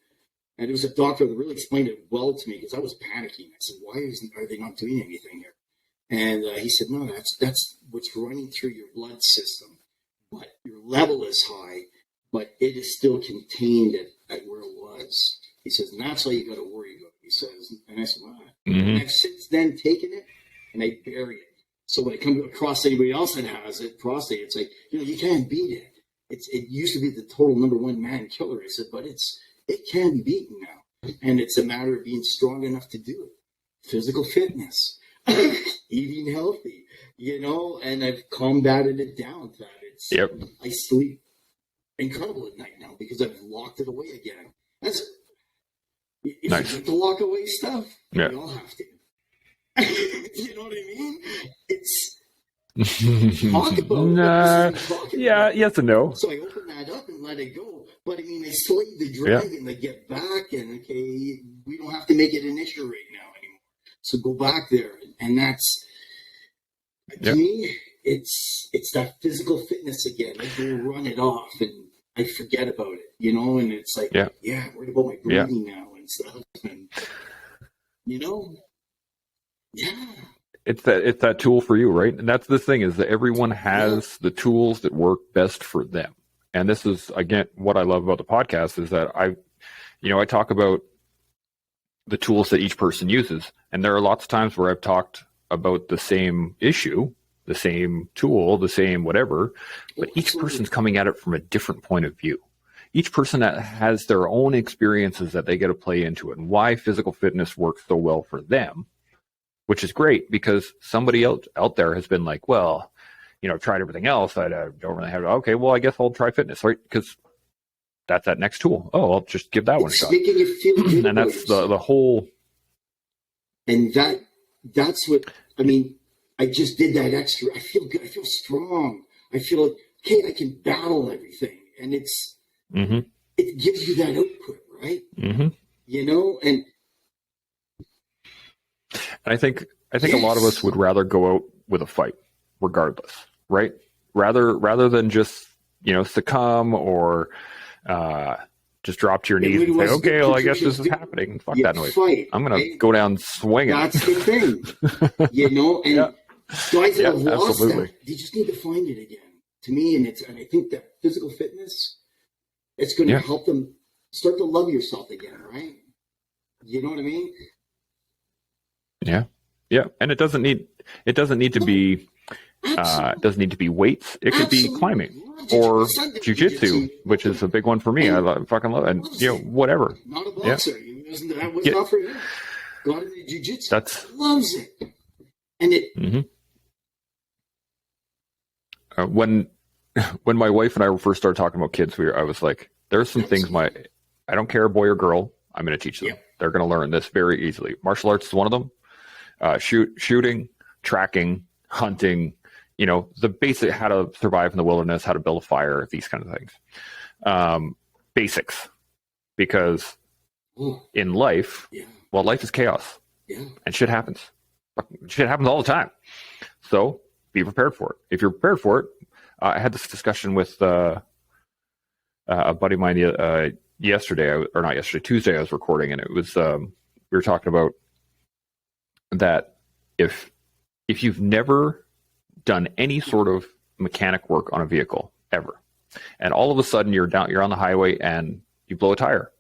Speaker 3: And there was a doctor that really explained it well to me because I was panicking. I said, why are they not doing anything here? And he said, no, that's what's running through your blood system. But your level is high, but it is still contained at where it was. He says, and that's all you got to worry about, he says. And I said, well, and I've since then taken it and I bury it. So when I come across anybody else that has it, prostate, it's like, you can't beat it. It used to be the total number one man killer. I said, but it can be beaten now. And it's a matter of being strong enough to do it. Physical fitness, eating healthy, and I've combated it down to that. I sleep incredible at night now because I've locked it away again. If nice. You get to lock away stuff, we all have to. You know what I mean? It's talk about
Speaker 2: yes and no.
Speaker 3: So I open that up and let it go. But I mean, they slay the dragon, they get back, and okay, we don't have to make it an issue right now anymore. So go back there, and that's to me, it's that physical fitness again. I go run it off, and I forget about it, and it's like, I'm worried about my breathing now and stuff, and
Speaker 2: It's that tool for you, right? And that's the thing is that everyone has the tools that work best for them. And this is, again, what I love about the podcast is that I talk about the tools that each person uses. And there are lots of times where I've talked about the same issue, the same tool, the same whatever, but each person's coming at it from a different point of view. Each person that has their own experiences that they get to play into it and why physical fitness works so well for them. Which is great because somebody else out there has been like, well, I've tried everything else. I don't really have. Okay, well, I guess I'll try fitness, right? Because that's that next tool. Oh, I'll just give that one a shot.
Speaker 3: Making you feel good
Speaker 2: and that's the whole.
Speaker 3: And that's what I mean. I just did that extra. I feel good. I feel strong. I feel okay. I can battle everything, and it gives you that output, right? And.
Speaker 2: I think a lot of us would rather go out with a fight, regardless, right? Rather than just succumb or just drop to your knees and say, okay, well, I guess this is happening. Fuck that noise. I'm gonna go down swinging.
Speaker 3: That's the thing, and Guys that
Speaker 2: Yeah,
Speaker 3: have lost
Speaker 2: absolutely.
Speaker 3: that, they just need to find it again. To me, and I think that physical fitness, it's going to
Speaker 2: Yeah.
Speaker 3: help them start to love yourself again, right? You know what I mean?
Speaker 2: Yeah. Yeah. And it doesn't need to be it doesn't need to be weights. It could be climbing or jujitsu, which is a big one for me. Fucking love it. And whatever.
Speaker 3: Not a boxer. That was not for him. Got into jiu-jitsu. Loves it. And it
Speaker 2: when my wife and I first started talking about kids, I was like, there's some things I don't care, boy or girl, I'm going to teach them. They're going to learn this very easily. Martial arts is one of them. Shooting, tracking, hunting, the basic, how to survive in the wilderness, how to build a fire, these kind of things. Basics. Because in life, life is chaos. And shit happens. Shit happens all the time. So be prepared for it. If you're prepared for it, I had this discussion with a buddy of mine Tuesday I was recording, and it was we were talking about that if you've never done any sort of mechanic work on a vehicle ever, and all of a sudden you're on the highway and you blow a tire,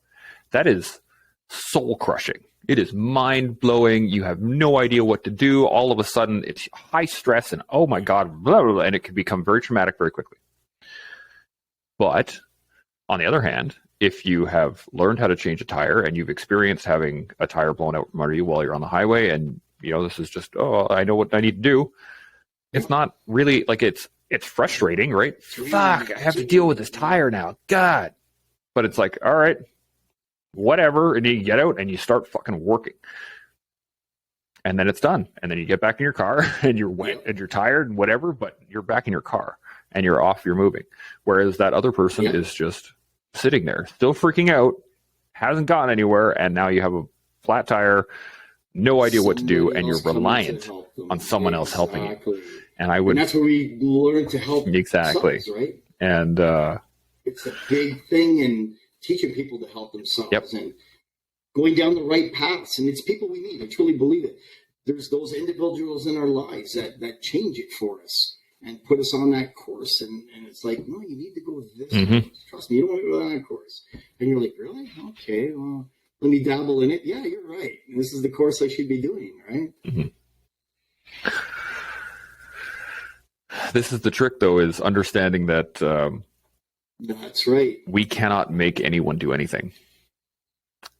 Speaker 2: that is soul crushing. It is mind blowing. You have no idea what to do. All of a sudden it's high stress and oh my God, blah, blah, blah, and it can become very traumatic very quickly. But on the other hand, if you have learned how to change a tire and you've experienced having a tire blown out from under you while you're on the highway, and this is just, I know what I need to do. It's not really like it's frustrating, right? Fuck, I have to deal with this tire now. God. But it's like, all right, whatever. And you get out and you start fucking working. And then it's done. And then you get back in your car and you're wet and you're tired and whatever, but you're back in your car and you're off, you're moving. Whereas that other person is just sitting there, still freaking out, hasn't gone anywhere, and now you have a flat tire, no idea what to do, and you're reliant on someone else helping you. And that's where we learn to help ourselves, right? And
Speaker 3: it's a big thing in teaching people to help themselves and going down the right paths. And it's people we need. I truly believe it. There's those individuals in our lives that change it for us and put us on that course. And it's like, no, you need to go this course. Trust me, you don't want to go down that course. And you're like, really? Okay, well, let me dabble in it. Yeah, you're right. This is the course I should be doing, right?
Speaker 2: This is the trick, though, is understanding that
Speaker 3: that's right.
Speaker 2: We cannot make anyone do anything.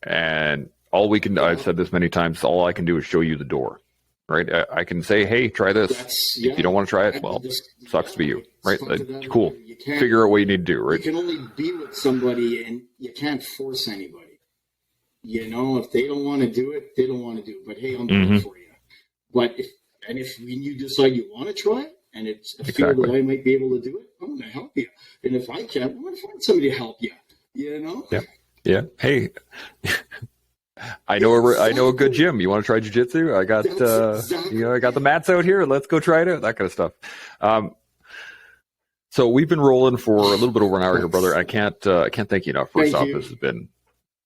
Speaker 2: And all we can, I've said this many times, all I can do is show you the door, right? I can say, hey, try this. If you don't want to try it, well, sucks to be you, right? Cool. Figure out what you need to do, right?
Speaker 3: You can only be with somebody and you can't force anybody. If they don't want to do it, they don't want to do it. But hey, I'm doing it for you. But if when you decide you want to try it, and it's a feel that I might be able to do it, I'm going to help you. And if I can't, I'm going to find somebody to help you.
Speaker 2: Yeah. Hey, I know a good gym. You want to try jiu-jitsu? I got I got the mats out here. Let's go try it out. That kind of stuff. So we've been rolling for a little bit over an hour here, brother. I can't thank you enough. First off, this has been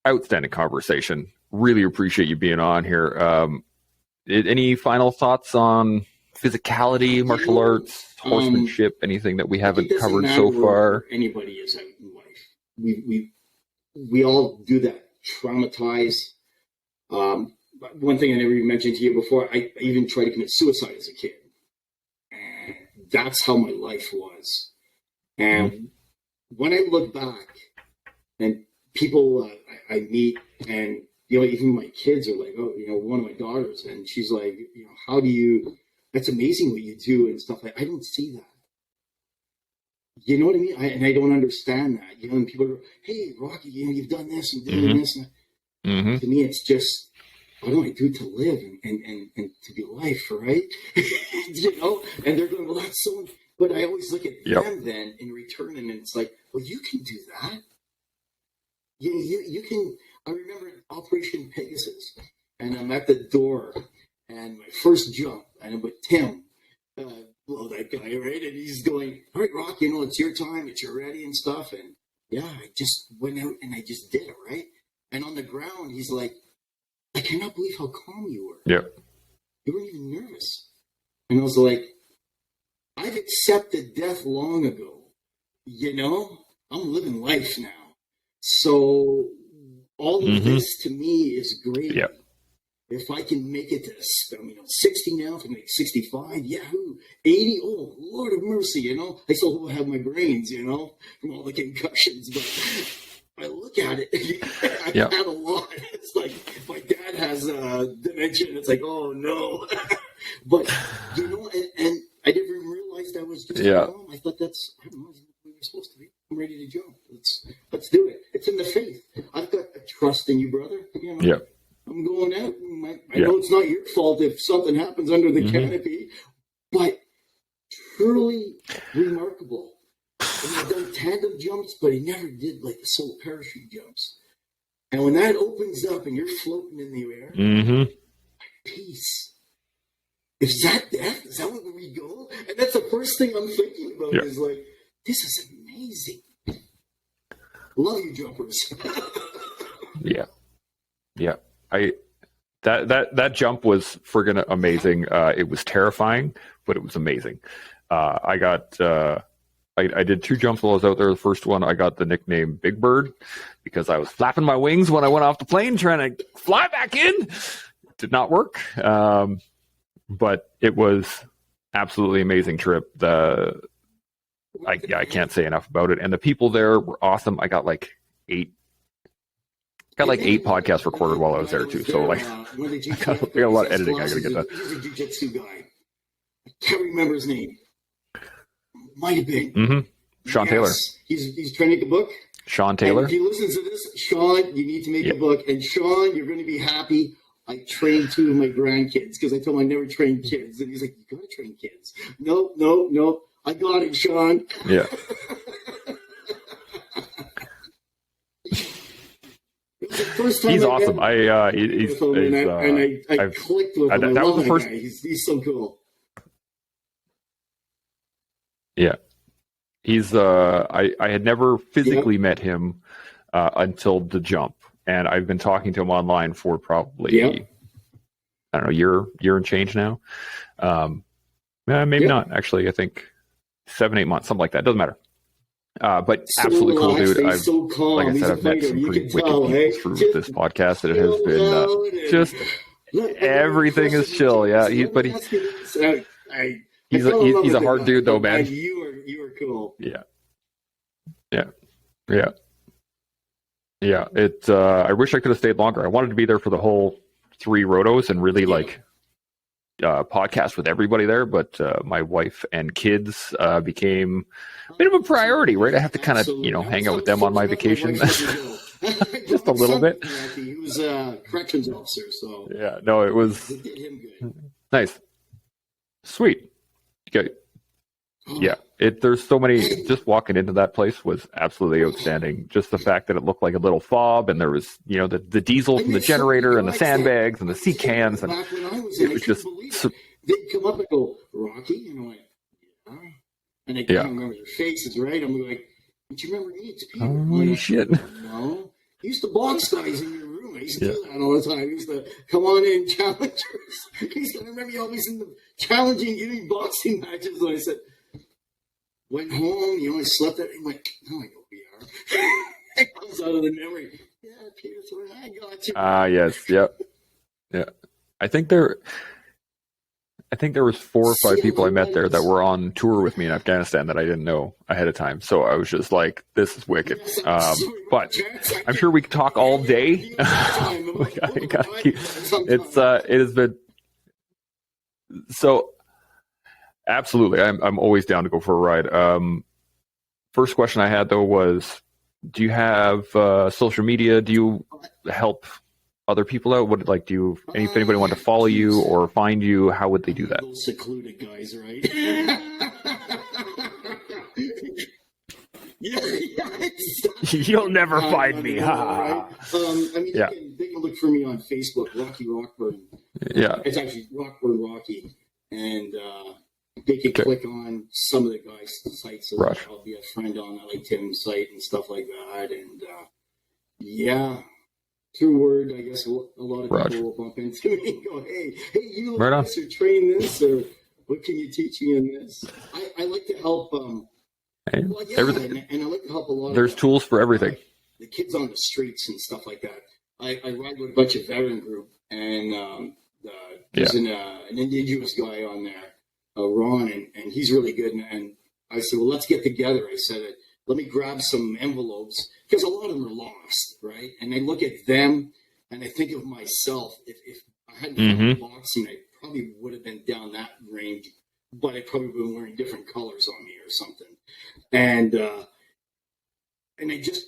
Speaker 2: outstanding conversation. Really appreciate you being on here. Any final thoughts on physicality, martial arts, horsemanship, anything that we haven't covered so far?
Speaker 3: Anybody is out in life. We all do that. Traumatized. One thing I never even mentioned to you before, I even tried to commit suicide as a kid. And that's how my life was. And when I look back, and people I meet, and even my kids are like, one of my daughters, and she's like, how do you? That's amazing what you do and stuff. I don't see that. You know what I mean? And I don't understand that. And people are, hey, Rocky, you've done this and doing this. And to me, it's just, what do I do to live and to be life, right? And they're going, well, that's so. But I always look at them then in return, and it's like, well, you can do that. You can. I remember Operation Pegasus, and I'm at the door, and my first jump, and I'm with Tim, that guy, right? And he's going, all right, Rock, it's your time, it's your ready and stuff. And I just went out and I just did it, right? And on the ground, he's like, I cannot believe how calm you were.
Speaker 2: Yep.
Speaker 3: You weren't even nervous. And I was like, I've accepted death long ago. You know, I'm living life now. So all of this to me is great.
Speaker 2: Yep.
Speaker 3: If I can make it to, 60 now, if I make 65, yahoo, 80, oh, Lord of mercy, you know. I still have my brains, you know, from all the concussions, but I look at it, I've had a lot. It's like, my dad has dementia, and it's like, oh, no. But, you know, and I didn't even realize that was just my mom. I thought I don't know, that's what you're supposed to be. I'm ready to jump. Let's do it. It's in the faith. I've got a trust in you, brother, you know.
Speaker 2: Yep.
Speaker 3: I'm going out. I know it's not your fault if something happens under the canopy, but truly remarkable. And I've done tandem jumps, but I never did like the solo parachute jumps. And when that opens up and you're floating in the air, peace. Is that death? Is that where we go? And that's the first thing I'm thinking about is like, this is amazing. Love you, jumpers.
Speaker 2: Yeah. That jump was friggin' amazing. It was terrifying, but it was amazing. I did 2 jumps while I was out there. The first one, I got the nickname Big Bird because I was flapping my wings when I went off the plane trying to fly back in. It did not work, but it was absolutely amazing trip. I can't say enough about it. And the people there were awesome. I got like 8 podcasts recorded while I was there too. So like, I got a lot of editing I gotta get done.
Speaker 3: He's a jiu-jitsu guy. I can't remember his name. Might have been.
Speaker 2: Sean Taylor.
Speaker 3: He's trying to make a book.
Speaker 2: Sean Taylor.
Speaker 3: And if he listens to this, Sean, you need to make a book. And Sean, you're going to be happy. I trained 2 of my grandkids because I told him I never trained kids. And he's like, you got to train kids. No. I got it, Sean.
Speaker 2: Yeah. He's awesome. I
Speaker 3: clicked with him.
Speaker 2: That was the first.
Speaker 3: Guy. He's so cool.
Speaker 2: Yeah, he's. I had never physically met him until the jump, and I've been talking to him online for probably I don't know, year and change now. Maybe not actually. I think 7-8 months, something like that. Doesn't matter. But so absolutely cool dude. I've, so like I said, I've met some pretty wicked people through this podcast. That it has been just everything is chill. Yeah, he's a hard dude though, man.
Speaker 3: You are cool.
Speaker 2: Yeah. It. I wish I could have stayed longer. I wanted to be there for the whole 3 rotos and really podcast with everybody there, but my wife and kids became a bit of a priority, right? I have to kind of, hang out with them on my vacation. Just a little bit.
Speaker 3: He was a corrections officer, so
Speaker 2: yeah, no, it was nice, sweet. Okay. Yeah, there's so many. Just walking into that place was absolutely outstanding. Just the fact that it looked like a little fob, and there was, the diesel from the generator, and the sandbags, and the sea cans, and it was just.
Speaker 3: They'd come up and go, Rocky, and I'm like, yeah. And they can't remember their faces, right? I'm like, don't you remember me? It's Peter.
Speaker 2: Holy shit!
Speaker 3: No, you used to box guys in your room. I used to do that all the time. I used to come on in, challengers. I remember you always in the challenging, giving boxing matches. And I said. Went home, I slept that. I went, no, I know we are. It comes out of the memory. Yeah, Peter, I got you.
Speaker 2: Yes, yep. Yeah. I think there was 4 or 5 people I met there that were on tour with me in Afghanistan that I didn't know ahead of time. So I was just like, this is wicked. But I'm sure we could talk all day. It has been so. Absolutely. I'm always down to go for a ride. First question I had, though, was, do you have social media? Do you help other people out? If anybody wanted to follow you or find you, how would they do that?
Speaker 3: Those secluded guys, right?
Speaker 2: You'll never find me.
Speaker 3: Right? They can look for me on Facebook, Rocky Rockburn.
Speaker 2: Yeah.
Speaker 3: It's actually Rockburn Rocky. And they can click on some of the guys' sites. So I'll be a friend on like Tim's site and stuff like that. And through word, I guess a lot of people will bump into me and go, hey, you guys are train this, or What can you teach me in this? I like to help.
Speaker 2: Everything.
Speaker 3: And I like to help a lot.
Speaker 2: There's tools for everything.
Speaker 3: The kids on the streets and stuff like that. I ride with a bunch of veteran group, and there's an indigenous guy on there, Ron, and he's really good. And I said, well, let's get together. I said, let me grab some envelopes, because a lot of them are lost, right? And I look at them, and I think of myself. If I hadn't been boxing, I probably would have been down that range, but I probably would have been wearing different colors on me or something. And it just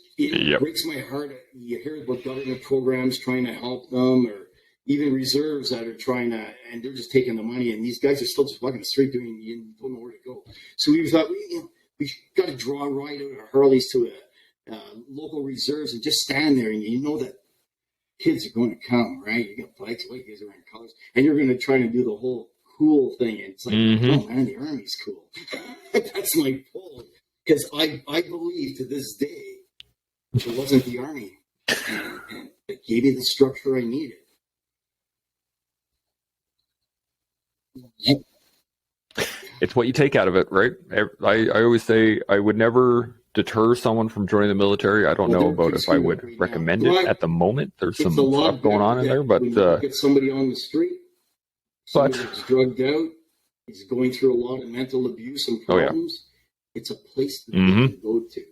Speaker 3: breaks my heart. You hear about government programs trying to help them, or even reserves that are trying to, and they're just taking the money, and these guys are still just walking the street doing, you don't know where to go. So we thought, we got to draw a ride out of Harleys to local reserves and just stand there, and you know that kids are going to come, right? You got bikes, white guys are wearing colors, and you're going to try to do the whole cool thing. And it's like, oh man, the Army's cool. That's my pull. Because I believe to this day, it wasn't the Army. And it gave me the structure I needed.
Speaker 2: It's what you take out of it, right? I always say I would never deter someone from joining the military. I don't know about if I would recommend it at the moment. There's some stuff going on in there, but
Speaker 3: get somebody on the street, somebody that's drugged out, he's going through a lot of mental abuse and problems. It's a place that they can go to,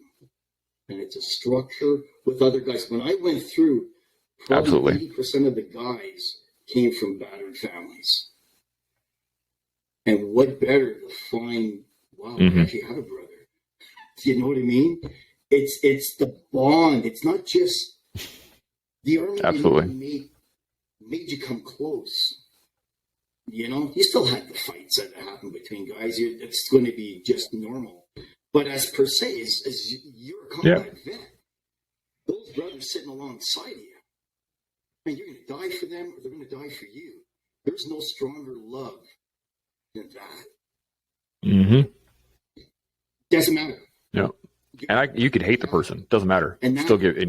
Speaker 3: and it's a structure with other guys. When I went through, probably 80% of the guys came from battered families. And what better to find, wow, I actually have a brother. You know what I mean? It's the bond. It's not just the Army made you come close. You know, you still had the fights that happen between guys. It's going to be just normal. But as per se, as you're a combat vet, those brothers sitting alongside of you, and you're going to die for them, or they're going to die for you. There's no stronger love than that. Doesn't matter.
Speaker 2: Yeah, and you could hate the person. Doesn't matter. And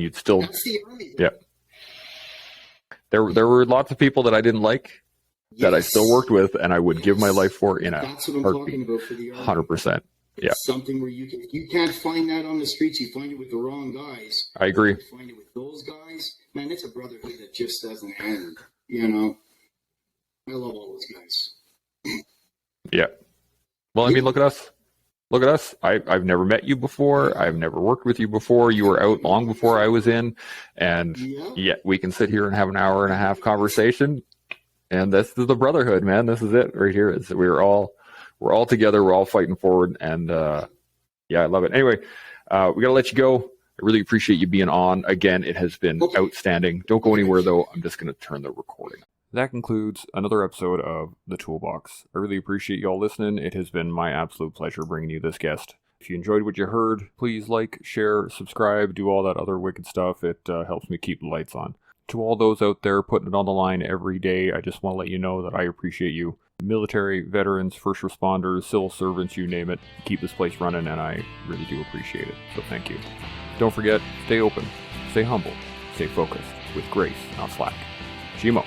Speaker 2: you'd still.
Speaker 3: That's the Army.
Speaker 2: Yeah. There were lots of people that I didn't like that I still worked with, and I would give my life for in a
Speaker 3: That's what I'm talking about for the Army.
Speaker 2: 100%.
Speaker 3: It's something where you can't find that on the streets. You find it with the wrong guys.
Speaker 2: I agree.
Speaker 3: You find it with those guys. Man, it's a brotherhood that just doesn't end. You know, I love all those guys.
Speaker 2: Yeah. Well, I mean, look at us. Look at us. I've never met you before. I've never worked with you before. You were out long before I was in. And yet we can sit here and have an hour and a half conversation. And this is the brotherhood, man. This is it right here. We're all together. We're all fighting forward. And I love it. Anyway, we got to let you go. I really appreciate you being on. Again, it has been outstanding. Don't go anywhere, though. I'm just going to turn the recording. That concludes another episode of The Toolbox. I really appreciate you all listening. It has been my absolute pleasure bringing you this guest. If you enjoyed what you heard, please like, share, subscribe, do all that other wicked stuff. It helps me keep the lights on. To all those out there putting it on the line every day, I just want to let you know that I appreciate you. Military, veterans, first responders, civil servants, you name it. Keep this place running, and I really do appreciate it. So thank you. Don't forget, stay open, stay humble, stay focused, with grace, not slack. Gmo.